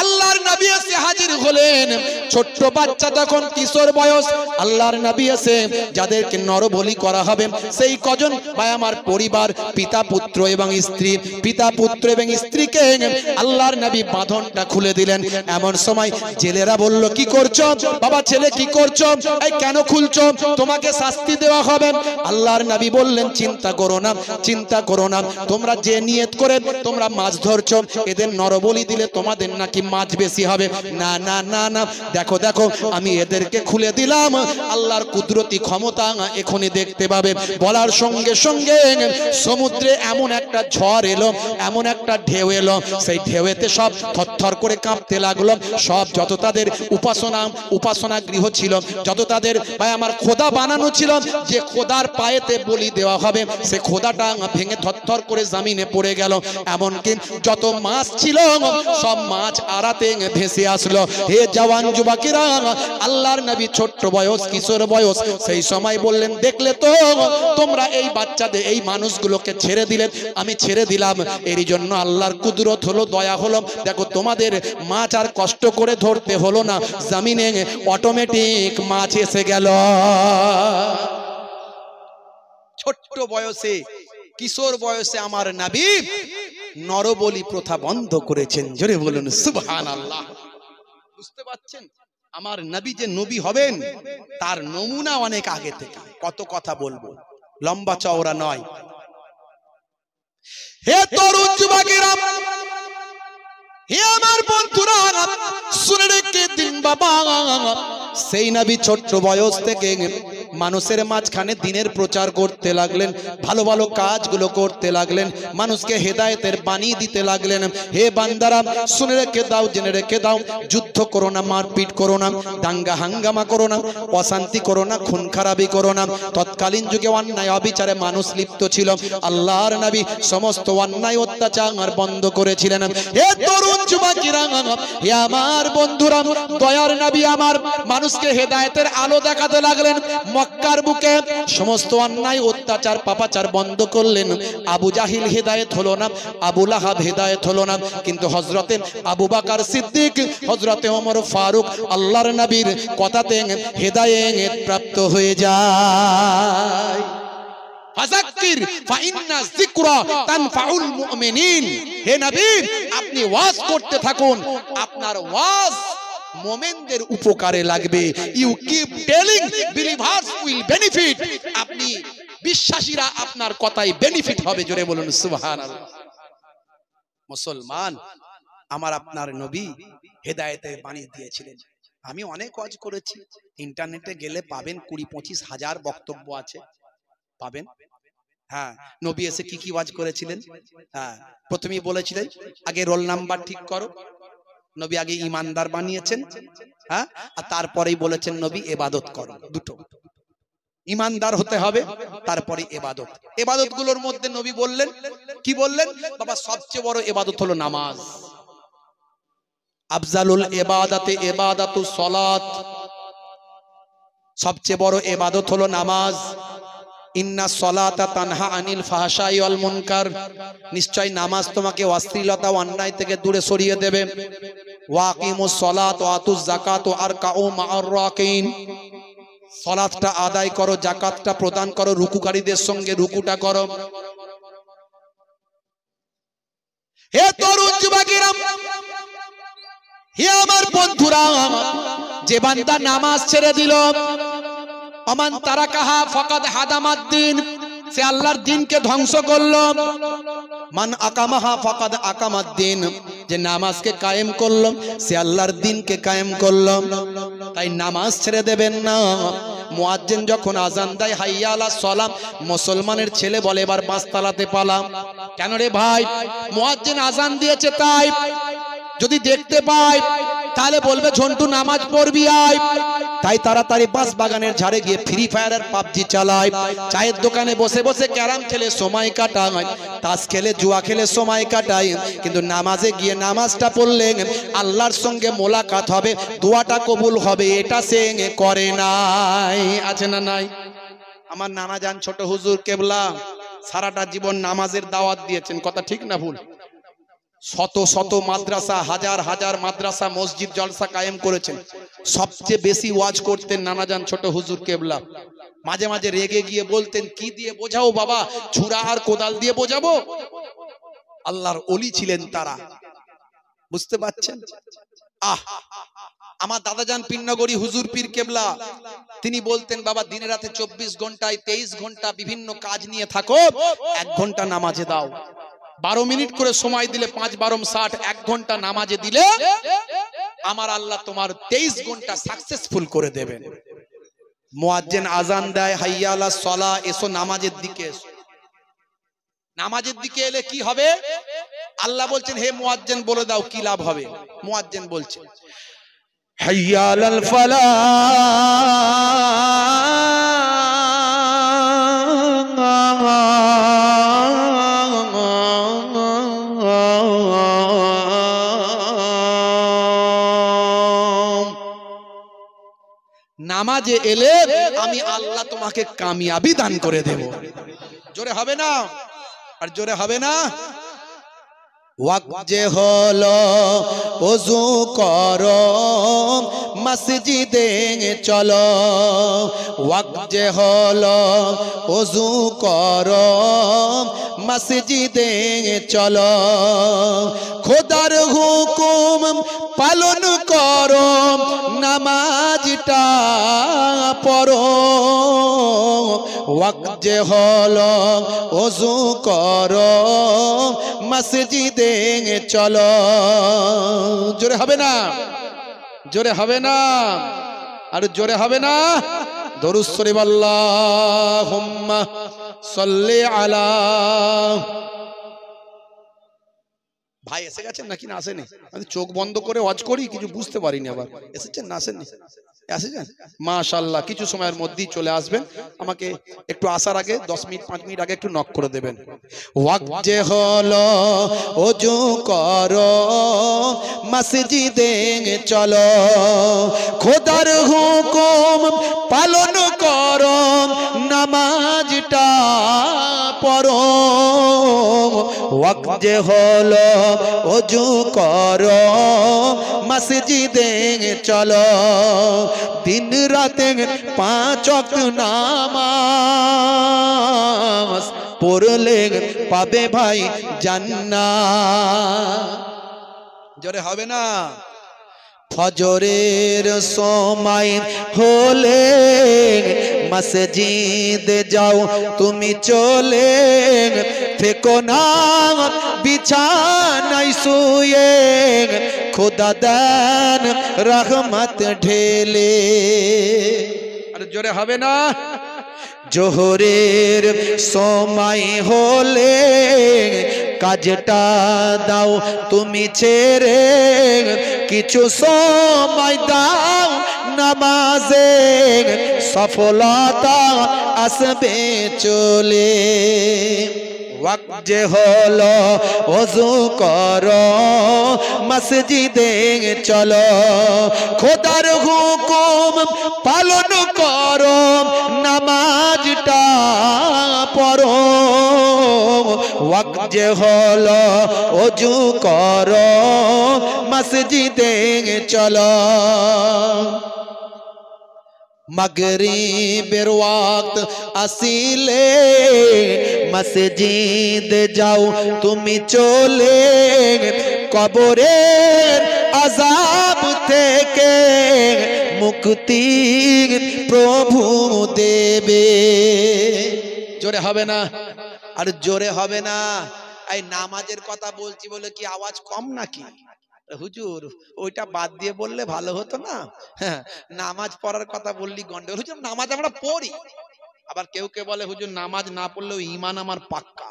আল্লাহর নবী এসে হাজির হলেন। ছোট্ট বাচ্চা তখন কিশোর বয়স, আল্লাহর নবী এসে যাদেরকে নরবলি করা হবে সেই কজন ভাই আমার পরিবার, পিতা পুত্র এবং স্ত্রী, পিতা পুত্র এবং স্ত্রীকে আল্লাহর নবী বাঁধনটা খুলে দিলেন। এমন সময় জেলেরা বলল, কি করছো বাবা, ছেলে কি করছো, এই কেন খুলছো, তোমাকে শাস্তি দেওয়া হবে। আল্লাহর নবী বললেন, চিন্তা করো না, তোমরা যে নিয়ত করে তোমরা মাছ ধরছো, এদের নরবলি দিলে তোমাদের নাকি মাছ বেশি হবে। না না না না, দেখো দেখো আমি এদেরকে খুলে দিলাম, আল্লাহর কুদরতি ক্ষমতা এখনই দেখতে পাবে। বলার সঙ্গে সঙ্গে সমুদ্রে এমন একটা ঝড় এলো, এমন একটা ঢেউ এলো, সেই ঢেউতে সব থরথর করে কাঁপতে লাগলো। সব যত তাদের উপাসনা গৃহ ছিল, যত তাদের ভাই আমার খোদা বানানো ছিল, যে খোদার পায়েতে বলি দেওয়া হবে, সে খোদাটা ভেঙে থরথর করে জমিনে পড়ে গেল। এমনকি যত মাছ ছিল সব মাছ আড়াতে ভেসে আসলো। হে জওয়ান যুবকেরা, আল্লাহর নবী ছোট্ট বয়স, কিশোর বয়স, সেই সময় বললেন, দেখলে তো তোমরা এই বাচ্চাদের, এই মানুষগুলোকে ছেড়ে দিলে, আমি ছেড়ে দিলাম, এরই জন্য আল্লাহর কুদরত হলো, দয়া হলো। দেখো তোমাদের মাছ আর কষ্ট করে ধরতে হলো না, জমিনে অটোমেটিক মাছ এসে গেল। ছোট্ট বয়সে, কিশোর বয়সে আমার নবী নরবলি প্রথা বন্ধ করেছেন। জোরে বলুন সুবহানাল্লাহ। বুঝতে পারছেন আমার নবী যে নবী হবেন তার নমুনা অনেক আগে থেকে। কত কথা বলবো, লম্বা চওড়া নয়। হে তরুণ যুবকেরা, হে আমার বন্ধুরা, শুনে রেখে দিন বাবা, সেই নবী ছোট্ট বয়স থেকে মানুষের মাঝখানে দিনের প্রচার করতে লাগলেন, ভালো ভালো কাজগুলো করতে লাগলেন, মানুষকে হেদায়েতের বাণী দিতে লাগলেন। হে বান্দারা শুনে রেখে দাও, জেনে রেখে দাও, যুদ্ধ করো না, মারপিট করো না, দাঙ্গা হাঙ্গামা করো না, অশান্তি করো না, খুন খারাপি করো না। তৎকালীন যুগে অন্যায় অবিচারে মানুষ লিপ্ত ছিল, আল্লাহর নবী সমস্ত অন্যায় অত্যাচার বন্ধ করেছিলেন। হে তরুণ যুবকেরা, হে আমার বন্ধুরা, দয়ার নবী আমার মানুষকে হেদায়েতের আলো দেখাতে লাগলেন। মক্কার বুকে সমস্ত অন্যায় অত্যাচার পাপাচার বন্ধ করলেন। আবু জাহিল হেদায়েত হলো না, আবু লাহাব হেদায়েত হলো না, কিন্তু হযরতে আবু বকর সিদ্দিক, হযরতে ওমর ফারুক আল্লাহর নবীর কথাতে হেদায়েত প্রাপ্ত হয়ে যায়। ফাযাক্কির ফাইন্না যিকরা তানফাউল মুমিনিন। হে নবী, আপনি ওয়াজ করতে থাকুন, আপনার ওয়াজ মুমিনদের উপকারে লাগবে। You keep telling, believers will benefit. আপনি বিশ্বাসীরা আপনার কথাই বেনিফিট হবে। জোরে বলুন সুবহানাল্লাহ। মুসলমান, আমার আপনার নবী হেদায়েতের বাণী দিয়েছিলেন। আমি অনেক ওয়াজ করেছি, ইন্টারনেটে গেলে পাবেন 20-25 হাজার বক্তব্য আছে, পাবেন। হ্যাঁ, নবী এসে কি কি ওয়াজ করেছিলেন। হ্যাঁ, প্রথমেই বলেছিলেন আগে রোল নাম্বার ঠিক করো। নবী আগে ইমানদার বানিয়েছেন, হ্যাঁ, আর তারপরেই বলেছেন নবী ইবাদত করো। দুটো, ইমানদার হতে হবে, তারপরে ইবাদত। ইবাদত গুলোর মধ্যে নবী বললেন, কি বললেন বাবা, সবচেয়ে বড় ইবাদত হলো নামাজ। আফজালুল ইবাদাতে ইবাদাতুস সালাত, সবচেয়ে বড় ইবাদত হলো নামাজ। ইন্না সলাতা তানহা আনিল ফাহশাই ওয়াল মুনকার, নিশ্চয় নামাজ তোমাকে অশ্লীলতা ও অন্যায় থেকে দূরে সরিয়ে দেবে। ওয়াকিমুস সলাত ওয়া আতুজ যাকাত ওয়া আরকাউ মা'আর রাকিন, সালাতটা আদায় করো, যাকাতটা প্রদান করো, রুকুকারীদের সঙ্গে রুকুটা করো। হে তরুণ যুবকেরা, হে আমার বন্ধুরা, যে বান্দা নামাজ ছেড়ে দিল, আমান তারাকাহা ফাকাদ হাদামাদ দ্বীন, সে আল্লাহর দ্বীনকে ধ্বংস করলো। মান আকামাহা ফাকাদ আকামাদ দ্বীন, যে নামাজকে কায়েম করলো সে আল্লাহর দ্বীনকে কায়েম করলো। তাই নামাজ ছেড়ে দেবেন না। মুয়াজ্জিন যখন আজান দেয় হাইয়া আলাস সালাম, মুসলমানের ছেলে বলে এবার পাঁচতলাতে পালাম। কেন রে ভাই? মুয়াজ্জিন আজান দিয়েছে তাই। যদি দেখতে পায় তাহলে বলবে ঝন্টু নামাজ পড়বি আয়। তাই তাড়াতাড়ি বাস বাগানের ঝাড়ে গিয়ে ফ্রি ফায়ার আর পাবজি চালায়, চায়ের দোকানে বসে বসে ক্যারাম খেলে সময় কাটায়, তাস খেলে জুয়া খেলে সময় কাটায়। কিন্তু নামাজে গিয়ে নামাজটা পড়লে আল্লাহর সঙ্গে মোলাকাত হবে, দোয়াটা কবুল হবে, এটা সে করে নাই। আছে না নাই? আমার নানা জান ছোট হুজুর কেবলা সারাটা জীবন নামাজের দাওয়াত দিয়েছেন, কথা ঠিক না ভুল? শত শত মাদ্রাসা, হাজার হাজার মাদ্রাসা, মসজিদ, জলসা কায়েম করেছেন। সবচেয়ে বেশি ওয়াজ করতেন নানাজান ছোট হুজুর কেবলা। মাঝে মাঝে রেগে গিয়ে বলতেন, কি দিয়ে বোঝাও বাবা, ছুরা আর কোদাল দিয়ে বোঝাবো? আল্লাহর ওলি ছিলেন তারা, বুঝতে পারছেন? আমার দাদাজান পিন্নগরী হুজুর পীর কেবলা, তিনি বলতেন বাবা দিনে রাতে 24 ঘন্টায় 23 ঘন্টা বিভিন্ন কাজ নিয়ে থাকো, 1 ঘন্টা নামাজে দাও। 12 মিনিট করে সময় দিলে 5 12 60 1 ঘন্টা নামাজে দিলে আমার আল্লাহ তোমার 23 ঘন্টা সাকসেসফুল করে দেবেন। মুয়াজ্জিন আজান দেয়, হাইয়া আলাস সালাহ, এসো নামাজের দিকে এসো। নামাজের দিকে এলে কি হবে? আল্লাহ বলছেন হে মুয়াজ্জিন বলে দাও কি লাভ হবে। মুয়াজ্জিন বলছেন হাইয়া আলাল ফালাহ, নামাজে এলে আমি আল্লাহ তোমাকে কামিয়াবি দান করে দেব। জোরে হবে না? আর জোরে হবে না? ওয়াক্ত যে হলো ওযু করো মসজিদে চলো, ওয়াক্ত যে হলো ওযু করো মসজিদে চলো, খোদার হুকুম পালন করো নামাজটা পড়ো, ওয়াক্ত যে হলো ওযু করো মসজিদে চলো। জোরে হবে না? জোরে হবে না? আর জোরে হবে না? দরুদ শরীফ আল্লাহুম্মা সাল্লি আলা। ভাই এসে গেছেন নাকি না আসেনি? আমি চোখ বন্ধ করে ওয়াজ করি, কিছু বুঝতে পারিনি। আবার এসেছেন না আসেননি? এসেছেন মাশাআল্লাহ। কিছু সময়ের মধ্যেই চলে আসবেন। আমাকে একটু আসার আগে 10 মিনিট 5 মিনিট আগে একটু নক করে দেবেন। ওয়াক্ত যে হলো ওযু করো মসজিদে চলো, খোদার হুকুম পালন করো নামাজটা পড়ো, ওয়াক্ত যে হলো ওযু করো মসজিদে চলো, দিন রাতে 5 ওয়াক্ত নামাজ পড়লে পাবে ভাই জান্নাত। জোরে হবে না? ফজরের সময় হলে মসজিদে যাও তুমি চলে, ফেকো না বিছানায় শুয়ে, খোদা দেন রহমত ঢেলে। আর জোরে হবে না? জোহরের সময় হলে কাজটা দাও তুমি ছেড়ে, কিছু সময় দাও নামাজে, সফলতা আসবে চলে। ওয়াক্ত যে হলো ওযু করো মসজিদে চলো, খোদার হুকুম পালন করো নামাজটা পড়ো, ওয়াক্ত যে হলো ওযু করো মসজিদে চলো। মাগরিবের ওয়াক্ত আসিলে মসজিদ যাও তুমি চলে, কবরের আযাব থেকে মুক্তি প্রভু দেবে। জোরে হবে না? আর জোরে হবে না? এই নামাজের কথা বলছি বলে কি আওয়াজ কম নাকি? হুজুর ওইটা বাদ দিয়ে বললে ভালো হতো না? হ্যাঁ, নামাজ পড়ার কথা বললি গন্ডগোল। হুজুর নামাজ আমরা পড়ি, আবার কেউ কেউ বলে হুজুর নামাজ না পড়লেও ঈমান আমার পাক্কা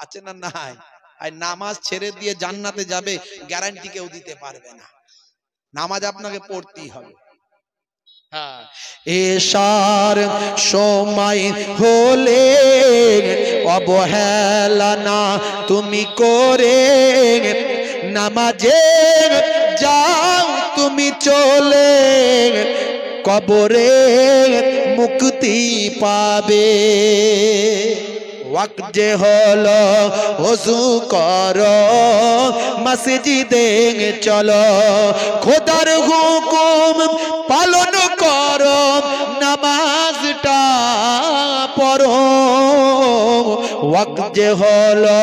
আছে না নাই? আর নামাজ ছেড়ে দিয়ে জান্নাতে যাবে গ্যারান্টি কেউ দিতে পারবে না। নামাজ আপনাকে পড়তেই হবে। হ্যাঁ, এশার সময় হলে অবহেলা না তুমি করে, নামাজে যাও তুমি চলে, কবরে মুক্তি পাবে। ওয়াক্ত যে হলো ওযু করো মসজিদে চলো, খোদার হুকুম পালন করো নামাজটা পড়ো, ওয়াক্ত যে হলো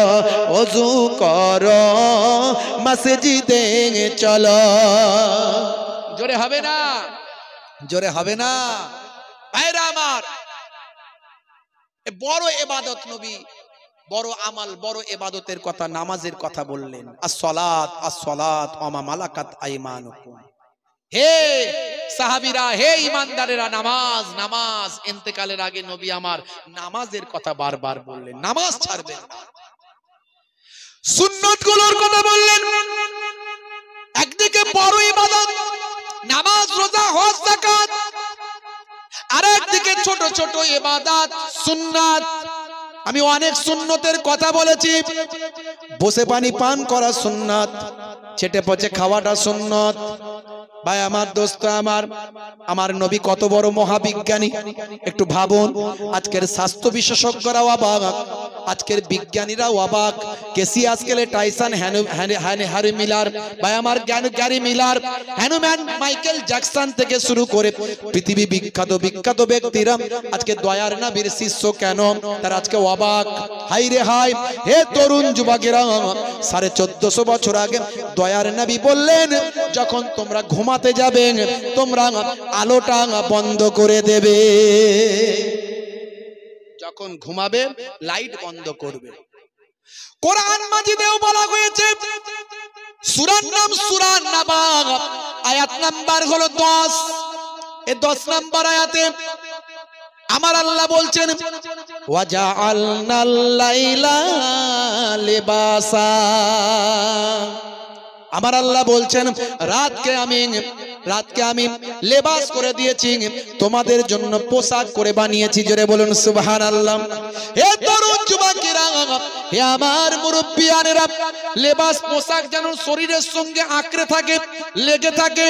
ওযু করো মসজিদে চলো। জোরে হবে না? জোরে হবে না? ভাইরা আমার, বড় ইবাদত নবী বড় আমাল, বড় ইবাদতের কথা, নামাজের কথা বললেন। আসসালাত আসসালাত ওয়া মা মালাকাত আইমানুকুম। হে সাহাবীরা, হে ঈমানদারেরা, নামাজ নামাজ। ইন্তেকালের আগে নবী আমার নামাজের কথা বারবার বললেন, নামাজ ছাড়বেন না। সুন্নতগুলোর কথা বললেন। একদিকে বড় ইবাদত নামাজ, রোজা, হজ, যাকাত, আর একদিকে ছোট ছোট ইবাদত সুন্নাত। আমি অনেক সুন্নতের কথা বলেছি। বসে পানি পান করা সুন্নাত, চেটে পচে খাওয়াটা সুন্নাত। ভাই আমার, দোস্ত আমার, আমার নবী কত বড় মহাবিজ্ঞানী একটু ভাবুন। আজকের স্বাস্থ্য বিশেষজ্ঞরাও অবাক, আজকের বিজ্ঞানীরাও অবাক। কেসিয়াস কেলে টাইসন, হ্যারি মিলার, ভাই আমার Gary Miller, Hanuman, Michael Jackson থেকে শুরু করে পৃথিবী বিখ্যাত বিখ্যাত ব্যক্তিরা আজকে দয়ার নবীর শিষ্য কেন, তারা আজকে অবাক। হাই রে হাই, হে তরুণ যুবকেরা, 1450 বছর আগে দয়ার নবী বললেন, যখন তোমরা ঘুমাতে যাবে তোমরা আলোটা বন্ধ করে দেবে। যখন ঘুমাবে লাইট বন্ধ করবে। কোরআন মাজিদেও বলা হয়েছে, সূরার নাম সূরা নাবা, আয়াত নাম্বার হলো 10। এই 10 নাম্বার আয়াতে আমার আল্লাহ বলছেন, ওয়াজআলনাল লাইলা লিবাসা। আমার আল্লাহ বলছেন, রাতকে আমি লেবাস করে দিয়েছি, তোমাদের জন্য পোশাক করে বানিয়েছি। জোরে বলুন সুবহানাল্লাহ। হে তরুণ যুবকেরা, হে আমার মুরব্বিয়ানেরা, লেবাস পোশাক যেন শরীরের সঙ্গে আঁকড়ে থাকে, লেগে থাকে,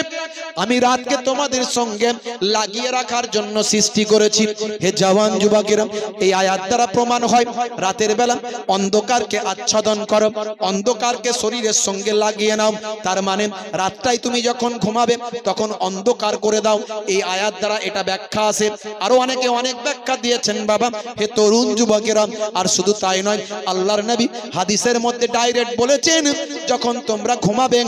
আমি রাতকে তোমাদের সঙ্গে লাগিয়ে রাখার জন্য সৃষ্টি করেছি। হে জওয়ান যুবকেরা, এই আয়াত দ্বারা প্রমাণ হয় রাতের বেলা অন্ধকারকে আচ্ছাদন করো, অন্ধকারকে শরীরের সঙ্গে লাগিয়ে নাও। তার মানে রাতটাই তুমি যখন ঘুমাবে তখন অন্ধকার করে দাও। এই আয়াত দ্বারা এটা ব্যাখ্যা আছে। আরো অনেকে অনেক ব্যাখ্যা দিয়েছেন বাবা। হে তরুণ যুবকেরা, আর শুধু তাই নয়, আল্লাহর নবী হাদিসের মধ্যে ডাইরেক্ট বলেছেন, যখন তোমরা ঘুমাবে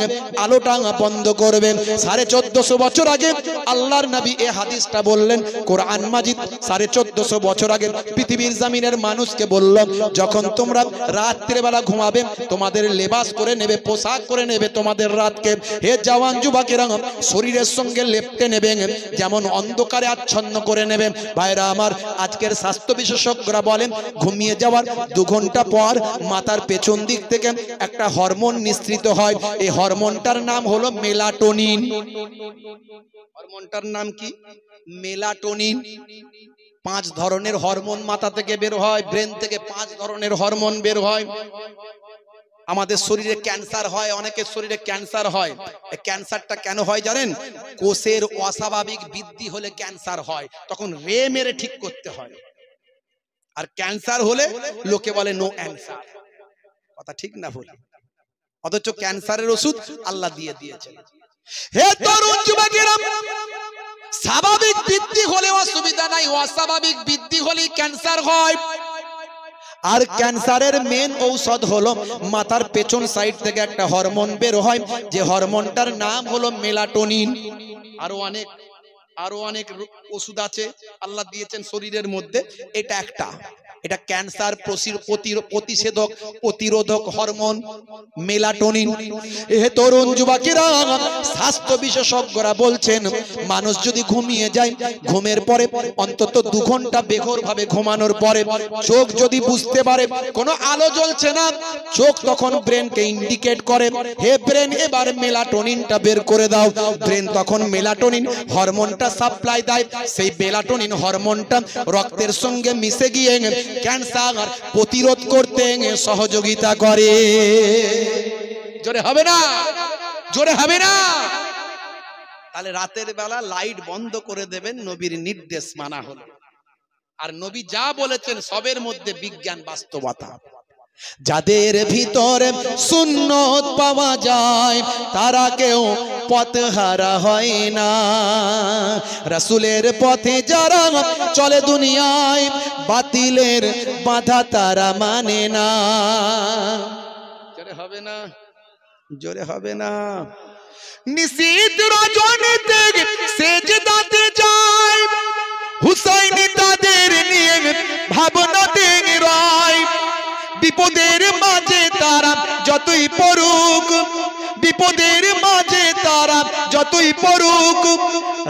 আলোটা বন্ধ করবে। 1450 বছর আগে আল্লাহর নবী এই হাদিসটা বললেন। কোরআন মাজিদ 1450 বছর আগে পৃথিবীর জমিনের মানুষকে বলল, যখন তোমরা রাত্রে বেলা ঘুমাবে তোমাদের লেবাস করে নেবে, পোশাক করে নেবে তোমাদের রাতকে। হে জওয়ান যুবকেরা, শরীরের সঙ্গে লেপটে নেবে, যেমন অন্ধকারে আচ্ছন্ন করে নেবে। ভাইরা আমার, আজকের স্বাস্থ্য বিশেষজ্ঞরা বলেন, ঘুমিয়ে যাওয়ার 2 ঘন্টা পর মাথার পেছন দিক থেকে একটা হরমোন নিঃসৃত হয়। এই হরমোনটার নাম হলো মেলাটোনিন। হরমোনটার নাম কি? মেলাটোনিন। 5 ধরনের হরমোন মাথা থেকে বের হয়, ব্রেন থেকে 5 ধরনের হরমোন বের হয়। আমাদের শরীরে ক্যান্সার হয়, অনেকের শরীরে ক্যান্সার হয়। এই ক্যান্সারটা কেন হয় জানেন? কোষের অস্বাভাবিক বৃদ্ধি হলে ক্যান্সার হয়, তখন রে মেরে ঠিক করতে হয়। আর ক্যান্সার হলে লোকে বলে নো ক্যান্সার। কথা ঠিক না ভুল? অথচ ক্যান্সারের ওষুধ আল্লাহ দিয়ে দিয়েছেন। হে তরুণ যুবকেরা, স্বাভাবিক বৃদ্ধি হলে অসুবিধা নাই, অস্বাভাবিক বৃদ্ধি হলে ক্যান্সার হয়। আর ক্যান্সারের মেন ঔষধ হলো মাথার পেছন সাইড থেকে একটা হরমোন বের হয়, যে হরমোনটার নাম হলো মেলাটোনিন। আরো অনেক ওষুধ আছে আল্লাহ দিয়েছেন শরীরের মধ্যে, এটা একটা। এটা ক্যান্সার প্রতিষেধক প্রতিরোধক হরমোন মেলাটোনিন। হে তরুণ যুবকেরা, স্বাস্থ্য বিশেষজ্ঞরা বলছেন, মানুষ যদি ঘুমিয়ে যায়, ঘুমের পরে অন্তত 2 ঘন্টা বেঘোর ভাবে ঘুমানোর পরে চোখ যদি বুঝতে পারে কোনো আলো জ্বলছে না, চোখ তখন ব্রেনকে ইন্ডিকেট করে, হে ব্রেন এবার মেলাটোনিনটা বের করে দাও। ব্রেন তখন মেলাটোনিন হরমোনটা সাপ্লাই দেয়। সেই মেলাটোনিন হরমোনটা রক্তের সঙ্গে মিশে গিয়ে ক্যান্সার প্রতিরোধ করতে সহযোগিতা করে। জোরে হবে না? জোরে হবে না? তাহলে রাতের বেলা লাইট বন্ধ করে দেবেন, নবীর নির্দেশ মানা হলো। আর নবী যা বলেছেন সবের মধ্যে বিজ্ঞান, বাস্তবতা। যাদের ভিতরে সুন্নত পাওয়া যায় তারা কেউ পথহারা হয় না। রাসূলের পথে যারা চলে দুনিয়ায়, বাতিলের বাধা তারা মানে না। জোরে হবে না? জোরে হবে না? নিশীথ রজনীতে সেজদাতে যায়, হুসাইন তাদের নিয়ে ভাবনাতে রয়। বিপদের মাঝে তারা যতই পড়ুক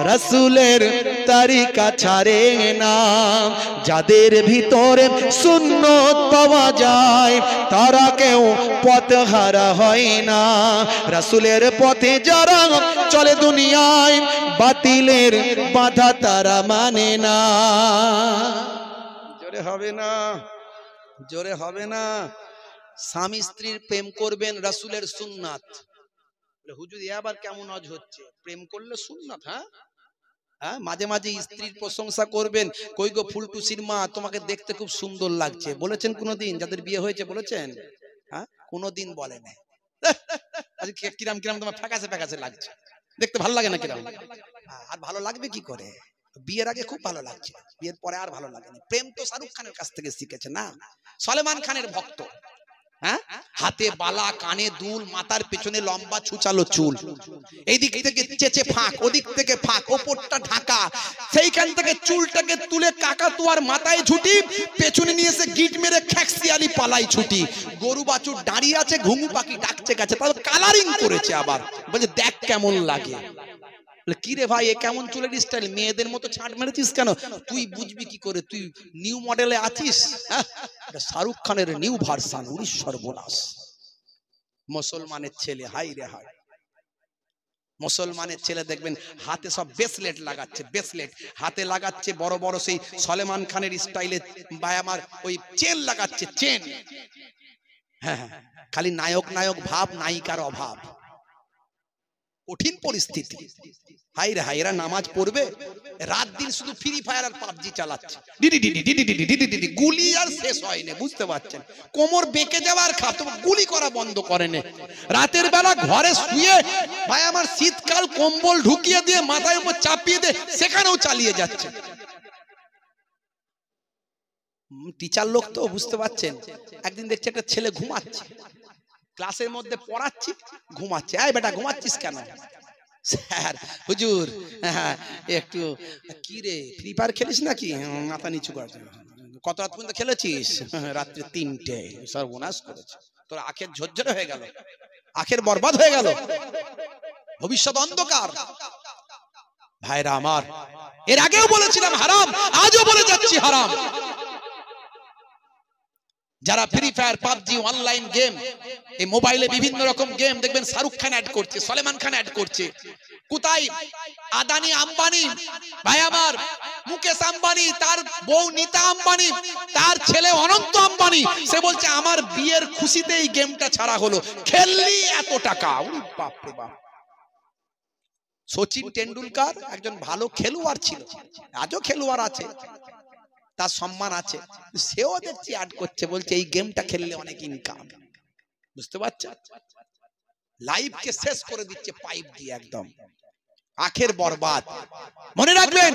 রাসূলের তরিকা ছাড়ে না। যাদের ভিতরে সুন্নত পাওয়া যায় তারা কেউ পথহারা হয় না। রাসূলের পথে যারা চলে দুনিয়ায় বাতিলের বাধা তারা মানে না। জোরে হবে না, জোরে হবে না। স্বামী স্ত্রীর প্রেম করবেন রাসূলের সুন্নাত। হুজুর এ আবার কেমন আজ হচ্ছে? প্রেম করলে সুন্নাত? হ্যাঁ, মাঝে মাঝে স্ত্রীর প্রশংসা করবেন। কই গো ফুলটুসির মা, তোমাকে দেখতে খুব সুন্দর লাগছে, বলেছেন কোনোদিন? যাদের বিয়ে হয়েছে বলেছেন? হ্যাঁ, কোনোদিন বলে নাই। কিরাম কিরাম তোমার ফ্যাকাসে ফ্যাকাসে লাগছে, দেখতে ভালো লাগে না কিরাম? আর ভালো লাগবে কি করে? বিয়ের আগে খুব ভালো লাগছে, বিয়ের পরে আর ভালো লাগে না। প্রেম তো শাহরুখ খানের কাছ থেকে শিখেছে না, সলমান খানের ভক্ত। হ্যাঁ, হাতে বালা, কানে দুল, মাথার পেছনে লম্বা ছুচালো চুল, এই দিক থেকে চেচে ফাঁক, ওদিক থেকে ফাঁক, ওপরটা ঢাকা, সেইখান থেকে চুলটাকে তুলে কাকাতুয়ার মাথায় ঝুটি, পেছনে নিয়ে এসে গিট মেরে খ্যাক্সিয়ালি পালাই ছুটি। গরু বাছুর দাঁড়িয়ে আছে, ঘুঘু পাখি ডাকছে কাছে, তাহলে কালারিং করেছে আবার, বলছে দেখ কেমন লাগে। কি রে ভাই, এ কেমন চুলের স্টাইল? মেয়েদের মতো ছাঁট মেরেছিস কেন? তুই বুঝবি কি করে? তুই নিউ মডেলে আছিস? শাহরুখ খানের নিউ ভার্সন। উড়িশ সর্বনাশ। মুসলমানের ছেলে, হাই রে হাই, মুসলমানের ছেলে দেখবেন হাতে সব ব্রেসলেট লাগাচ্ছে, ব্রেসলেট হাতে লাগাচ্ছে, বড় বড় সেই সলমান খানের স্টাইলে ভাই আমার ওই চেন লাগাচ্ছে, চেন। হ্যাঁ, খালি নায়ক নায়ক ভাব, নায়িকার অভাব। কঠিন পরিস্থিতি। হাই রে হাই, এরা নামাজ পড়বে, রাত দিন শুধু ফ্রি ফায়ার আর পাবজি চালাচ্ছে, গুলি আর শেষ হয়নি, বুঝতে পারছেন? কোমর বেঁকে যাওয়ার খাপ, তো গুলি করা বন্ধ করেনি। রাতের বেলা ঘরে শুয়ে ভাই আমার শীতকাল কম্বল ঢুকিয়ে দিয়ে মাথায় উপর চাপিয়ে দিয়ে সেখানেও চালিয়ে যাচ্ছে। টিচার লোক তো, বুঝতে পারছেন? একদিন দেখছে একটা ছেলে ঘুমাচ্ছে, ক্লাসের মধ্যে পড়াচ্ছি, ঘুমাচ্ছে। এই বেটা ঘুমাচ্ছিস কেন? স্যার হুজুর একটু, কি রে ফ্রি ফায়ার খেলিস নাকি? মাথা নিচু কর। কত রাত পর্যন্ত খেলেছিস? রাত্রে 3টে। সর্বনাশ করেছে, তোর আখের ঝরঝরে হয়ে গেল, আখের বরবাদ হয়ে গেল, ভবিষ্যৎ অন্ধকার। ভাইরা আমার, এর আগেও বলেছিলাম হারাম, আজও বলে যাচ্ছি হারাম। যারা free fire, PUBG, online game, এই মোবাইলে বিভিন্ন রকম গেম দেখবেন শাহরুখ খান অ্যাড করছে, সলমান খান অ্যাড করছে। কোথায় আদানি আম্বানি, ভাই আমার মুকেশ আম্বানি, তার বউ নীতা আম্বানি, তার ছেলে অনন্ত আম্বানি, সে বলছে আমার বিয়ের খুশিতে এই গেমটা ছাড়া হলো, খেললি এত টাকা। বাপ রে বাপ। সচিন টেন্ডুলকার একজন ভালো খেলোয়াড় ছিল, আজও খেলোয়াড় আছে, তার সম্মান আছে, সেও দেখছি অ্যাড করছে, বলছে এই গেমটা খেললে অনেক ইনকাম। বুঝতে পারছেন? লাইফকে শেষ করে দিচ্ছে পাইপ দিয়ে, একদম আখের বরবাদ। মনে রাখবেন,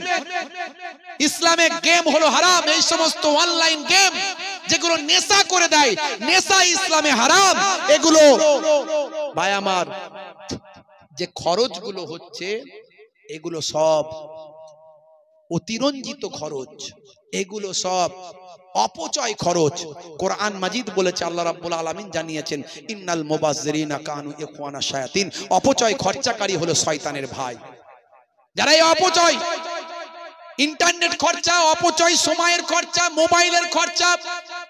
ইসলামে গেম হলো হারাম। এই সমস্ত অনলাইন গেম যেগুলো নেশা করে দেয়, নেশা ইসলামে হারাম। এগুলো ভাই আমার যে খরচগুলো হচ্ছে, এগুলো সব অতিরঞ্জিত খরচ, এগুলো সব অপচয় খরচ। কোরআন মাজিদ বলেছে, আল্লাহ রাব্বুল আলামিন জানিয়েছেন, ইন্নাল মুবাজ্জিরিনা কানু ইখওয়ানা শায়াতিন। অপচয় খরচাকারী হলো শয়তানের ভাই। যারা এই অপচয়, ইন্টারনেট খরচা, অপচয় সময়ের খরচা, মোবাইলের খরচা,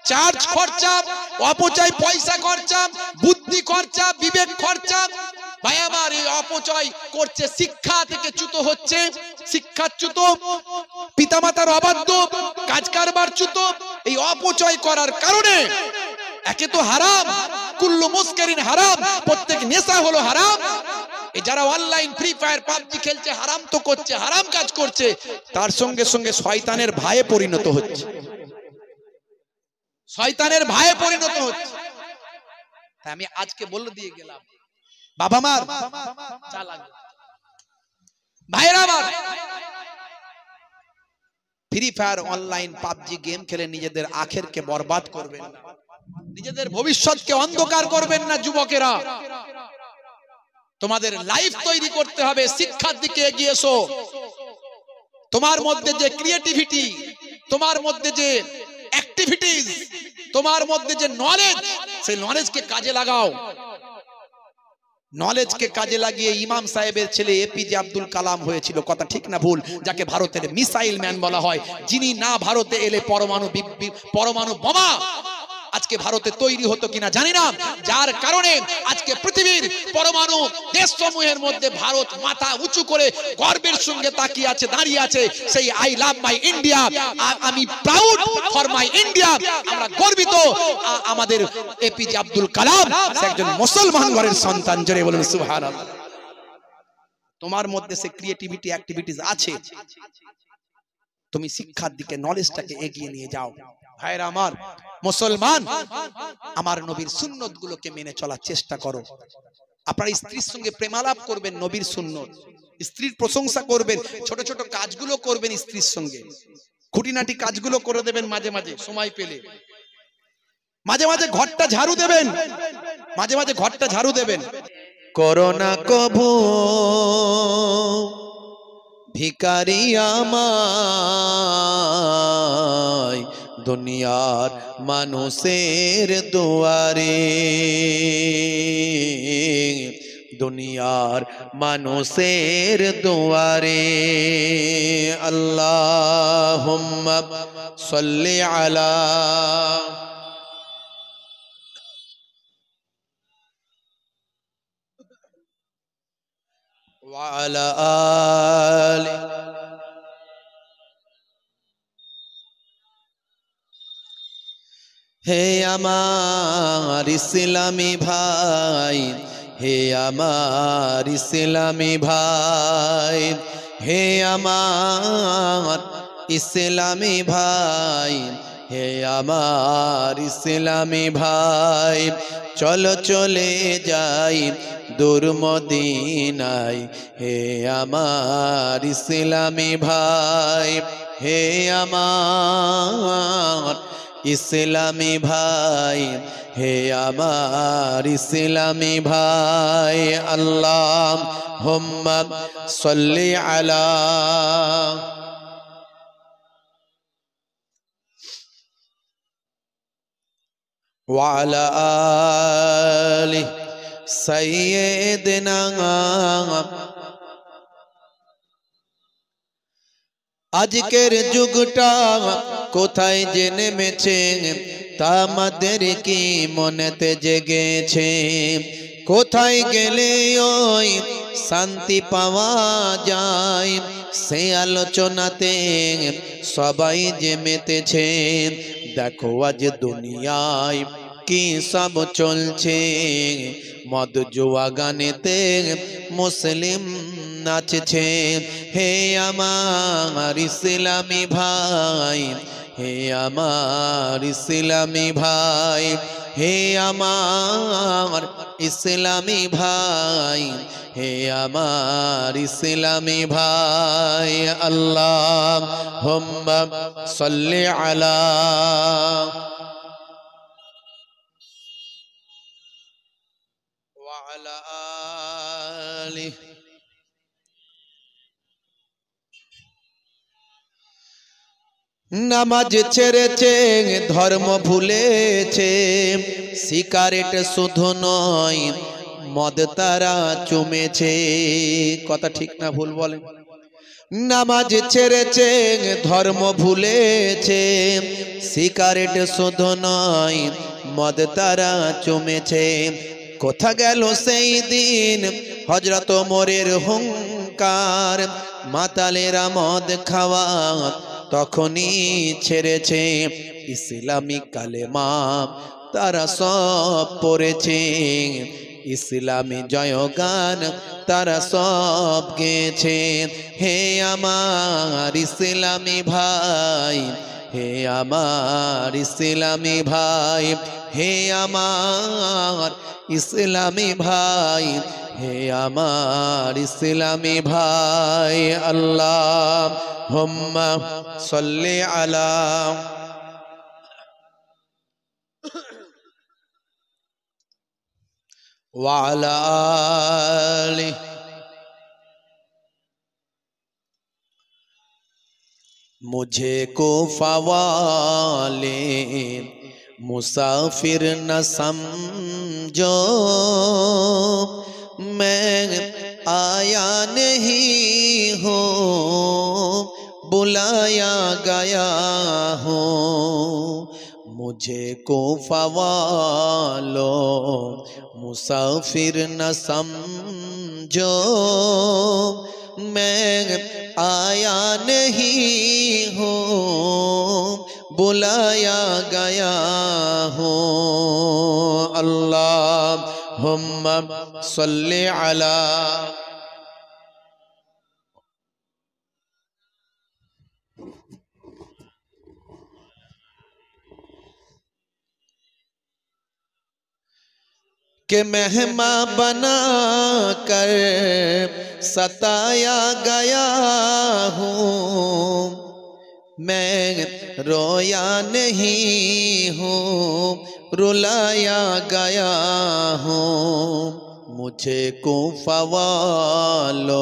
চার্জ খরচা, অপচয় পয়সা খরচা, বুদ্ধি খরচা, বিবেক খরচা, ভাই আমার এই অপচয় করছে, শিক্ষা থেকে চ্যুত হচ্ছে, শিক্ষাচ্যুত, পিতামাতার অবাধ্য, কাজ কারবার চ্যুত। এই অপচয় করার কারণে একে তো হারাম, কুল্লু মুসকারিন হারাম, প্রত্যেক নেশা হলো হারাম। এই যারা অনলাইন ফ্রি ফায়ার, পাবজি খেলছে, হারাম তো করছে, হারাম কাজ করছে, তার সঙ্গে সঙ্গে শয়তানের ভাইয়ে পরিণত হচ্ছে, শয়তানের ভাইয়ে পরিণত হচ্ছে। আমি আজকে বলে দিয়ে গেলাম, বাবা মার ভাইরা আমার, free fire, online PUBG game খেলে নিজেদের আখেরকে বরবাদ করবেন না, নিজেদের ভবিষ্যৎকে অন্ধকার করবেন না। যুবকেরা, তোমাদের লাইফ তৈরি করতে হবে, শিক্ষার দিকে এগিয়ে এসো। তোমার মধ্যে যে ক্রিয়েটিভিটি, তোমার মধ্যে যে অ্যাক্টিভিটিস, তোমার মধ্যে যে নলেজ, সেই নলেজকে কাজে লাগাও। নলেজকে কাজে লাগিয়ে ইমাম সাহেবের ছেলে এপিজে আব্দুল কালাম হয়েছিল, কথা ঠিক না ভুল? যাকে ভারতের মিসাইল ম্যান বলা হয়, যিনি না ভারতে এলে পরমাণু বোমা আজকে ভারতে তৈরি হতো কিনা জানি না, যার কারণে আজকে পৃথিবীর পরমাণু দেশসমূহের মধ্যে ভারত মাথা উঁচু করে গর্বের সঙ্গে তাকিয়ে আছে, দাঁড়িয়ে আছে। সেই আই লাভ মাই ইন্ডিয়া, আমি প্রাউড ফর মাই ইন্ডিয়া, আমরা গর্বিত। আমাদের এপিজে আব্দুল কালাম একজন মুসলমান ঘরের সন্তান, জোরে বলুন সুবহানাল্লাহ। তোমার মধ্যে সে ক্রিয়েটিভিটি অ্যাক্টিভিটিস আছে, তুমি শিক্ষার দিকে নলেজটাকে এগিয়ে নিয়ে যাও। ভাইরা আমার, মুসলমান, আমার নবীর সুন্নত গুলোকে মেনে চলার চেষ্টা করো। আপনার স্ত্রীর সঙ্গে প্রেমালাপ করবেন নবীর সুন্নত, স্ত্রীর প্রশংসা করবেন, ছোট ছোট কাজগুলো করবেন স্ত্রীর সঙ্গে, খুঁটিনাটি কাজগুলো করে দেবেন মাঝে মাঝে সময় পেলে, মাঝে মাঝে ঘরটা ঝাড়ু দেবেন, মাঝে মাঝে ঘরটা ঝাড়ু দেবেন। করোনা কভু ভিখারি আমায় দুনিয়ার মানুষের দুয়ারে, দুনিয়ার মানুষের দুয়ারে। আল্লাহুম্মা সাল্লি আলা ওয়া আলা আলি। হে আমার ইসলামী ভাই, হে আমার ইসলামী ভাই, হে আমার ইসলামী ভাই, হে আমার ইসলামী ভাই, চলো চলে যাই দূর মদিনায়। হে আমার ইসলামী ভাই, হে আমার ইসলামী ভাই, হে আমার ইসলামী ভাই। আল্লাহুম্মা সাল্লি আলা ওয়া আলা আলি সাইয়্যিদিনা। আজকের যুগটা কোথায় যে নেমেছে তা আমাদের কি মনেতে জেগেছে? কোথায় গেলে ওই শান্তি পাওয়া যায়, সে আলোচনাতে সবাই যে মেতেছে। দেখো আজ দুনিয়ায় কি সব চলছে, মদ জুয়া গানেতে মুসলিম নাচছে। হে আমার ইসলামী ভাই, হে আমার ইসলামী ভাই, হে আমার ইসলামী ভাই, হে আমার ইসলামী ভাই। আল্লাহুম্মা সাল্লি আলা ওয়া আলা আলি। নামাজ ছেড়েছে, ধর্ম ভুলেছে, সিগারেট শুধু নয় মদ তারা চুমেছে, কথা ঠিক না ভুল বলেন? নামাজ ছেড়েছে, ধর্ম ভুলেছে, সিগারেট শুধু নয় মদ তারা চুমেছে। কোথা গেল সেই দিন হযরত ওমরের হুঙ্কার, মাতালেরা মদ খাওয়া তখনই ছেড়েছে। ইসলামিক কালেমা তারা সব পড়েছে, ইসলামী জয়গান তারা সব গেয়েছে। হে আমার ইসলামী ভাই, হে আমার ইসলামী ভাই, হে আমার ইসলামী ভাই, হে আমার ইসলামী ভাই। আল্লাহুম্মা সাল্লি আলা ওয়া আলা আলি। मुझे कोफा वाले मुसाफिर न समझो, मैं आया नहीं हूँ बुलाया गया हूँ मुझे कोफा वालों मुसाफिर न समझो मैं आया नहीं हूँ बुलाया गया हूँ अल्लाहुम्मा सल्ली अला के मेहमा बना कर सताया गया हूँ मैं रोया नहीं हूँ रुलाया गया हूँ मुझे कोफा वालों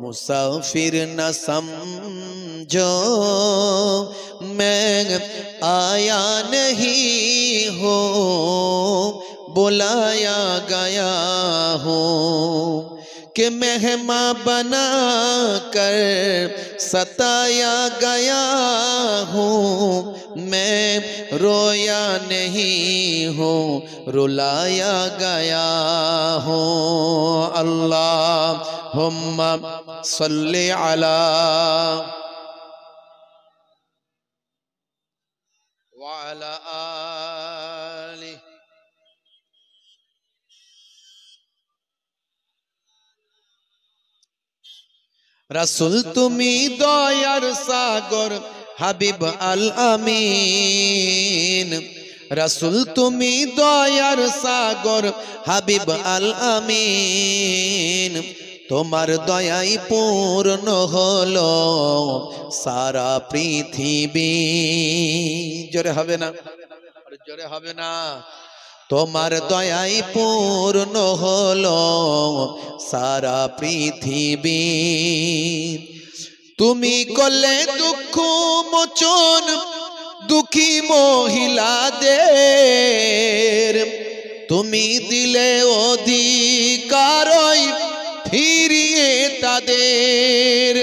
मुसाफिर न समझो मैं आया नहीं हूँ बुलाया गया हूँ कि मेहमा बना कर सताया गया हूँ मैं रोया नहीं हूँ रुलाया गया हूँ अल्लाहुम्मा सल्ली अला व अला आलि रसूल तुमी दयार सागर हबीब अल अमीन रसूल तुमी दयार सागर हबीब अल अमीन তোমার দয়াই পূর্ণ হলো সারা পৃথিবী জোরে হবে না জোরে হবে না তোমার দয়াই পূর্ণ হলো সারা পৃথিবী তুমি করলে দুঃখ মোচন দুঃখী মহিলাদের তুমি দিলে অধিকার ফিরিয়ে তাদের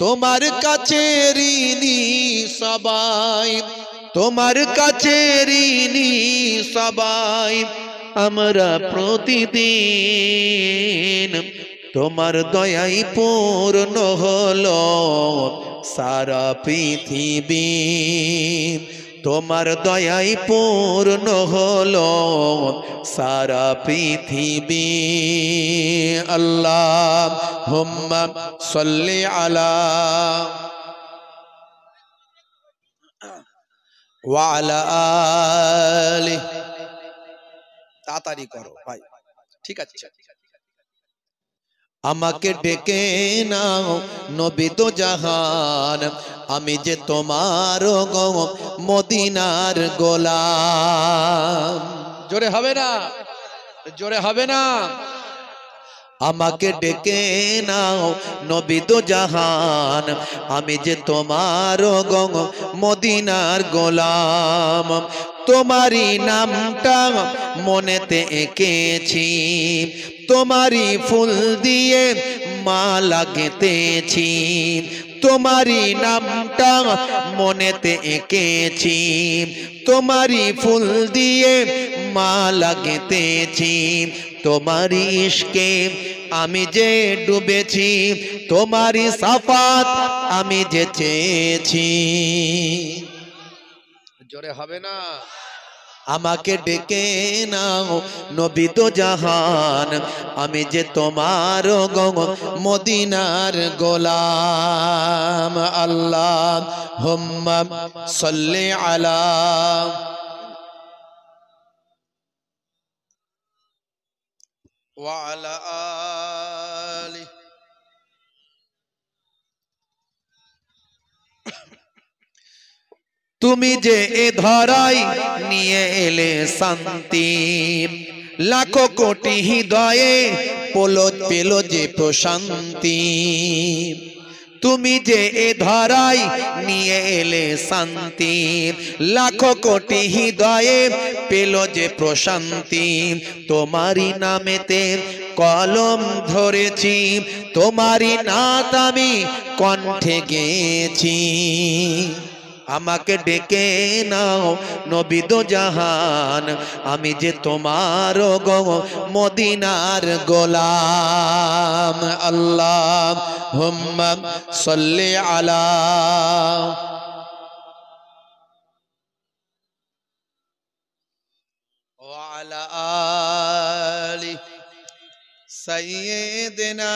তোমার কাছে ঋণী সবাই তোমার কাছে ঋণী সবাই আমরা প্রতিদিন তোমার দয়াই পূর্ণ হলো সারা পৃথিবী তোমার দয়াই পূর্ণ হলো সারা পৃথিবী আল্লাহুম্মা সাল্লি আলা ওয়া আলা আলি তাড়াতাড়ি করো ভাই ঠিক আছে আমাকে ডেকে নাও নবী দো জাহান আমি যে তোমার গো মদিনার গোলাম জোরে হবে না জোরে হবে না আমাকে ডেকে নাও নবী দো জাহান আমি যে তোমার গো মদিনার গোলাম তোমারি নামটা মনেতে এঁকেছি তোমারি ফুল দিয়ে মালা গেঁথেছি তোমারি নামটা মনেতে এঁকেছি তোমারি ফুল দিয়ে মালা গেঁথেছি তোমারি ইশকে আমি যে ডুবেছি তোমারি সাফাত আমি যে চেয়েছি জোরে হবে না আমাকে ডেকে নাও নবী দো জাহান আমি যে তোমার গো মদিনার গোলাম আল্লাহুম্মা সাল্লি আলা ওয়া আলা আলি তুমি যে এ ধরাই নিয়ে এলে শান্তি লাখো কোটি হৃদয়ে পেল যে প্রশান্তি তুমি যে এ ধরাই নিয়ে এলে শান্তি লাখো কোটি হৃদয়ে পেল যে প্রশান্তি তোমারই নামেতে কলম ধরেছি তোমারই নাত আমি কণ্ঠে গেয়েছি আমাকে ডেকে নাও নবী দো জাহান আমি যে তোমার গো মদিনার গোলাম আল্লাহুম্মা সাল্লি আলা ওয়া আলা আলি সাইয়্যিদিনা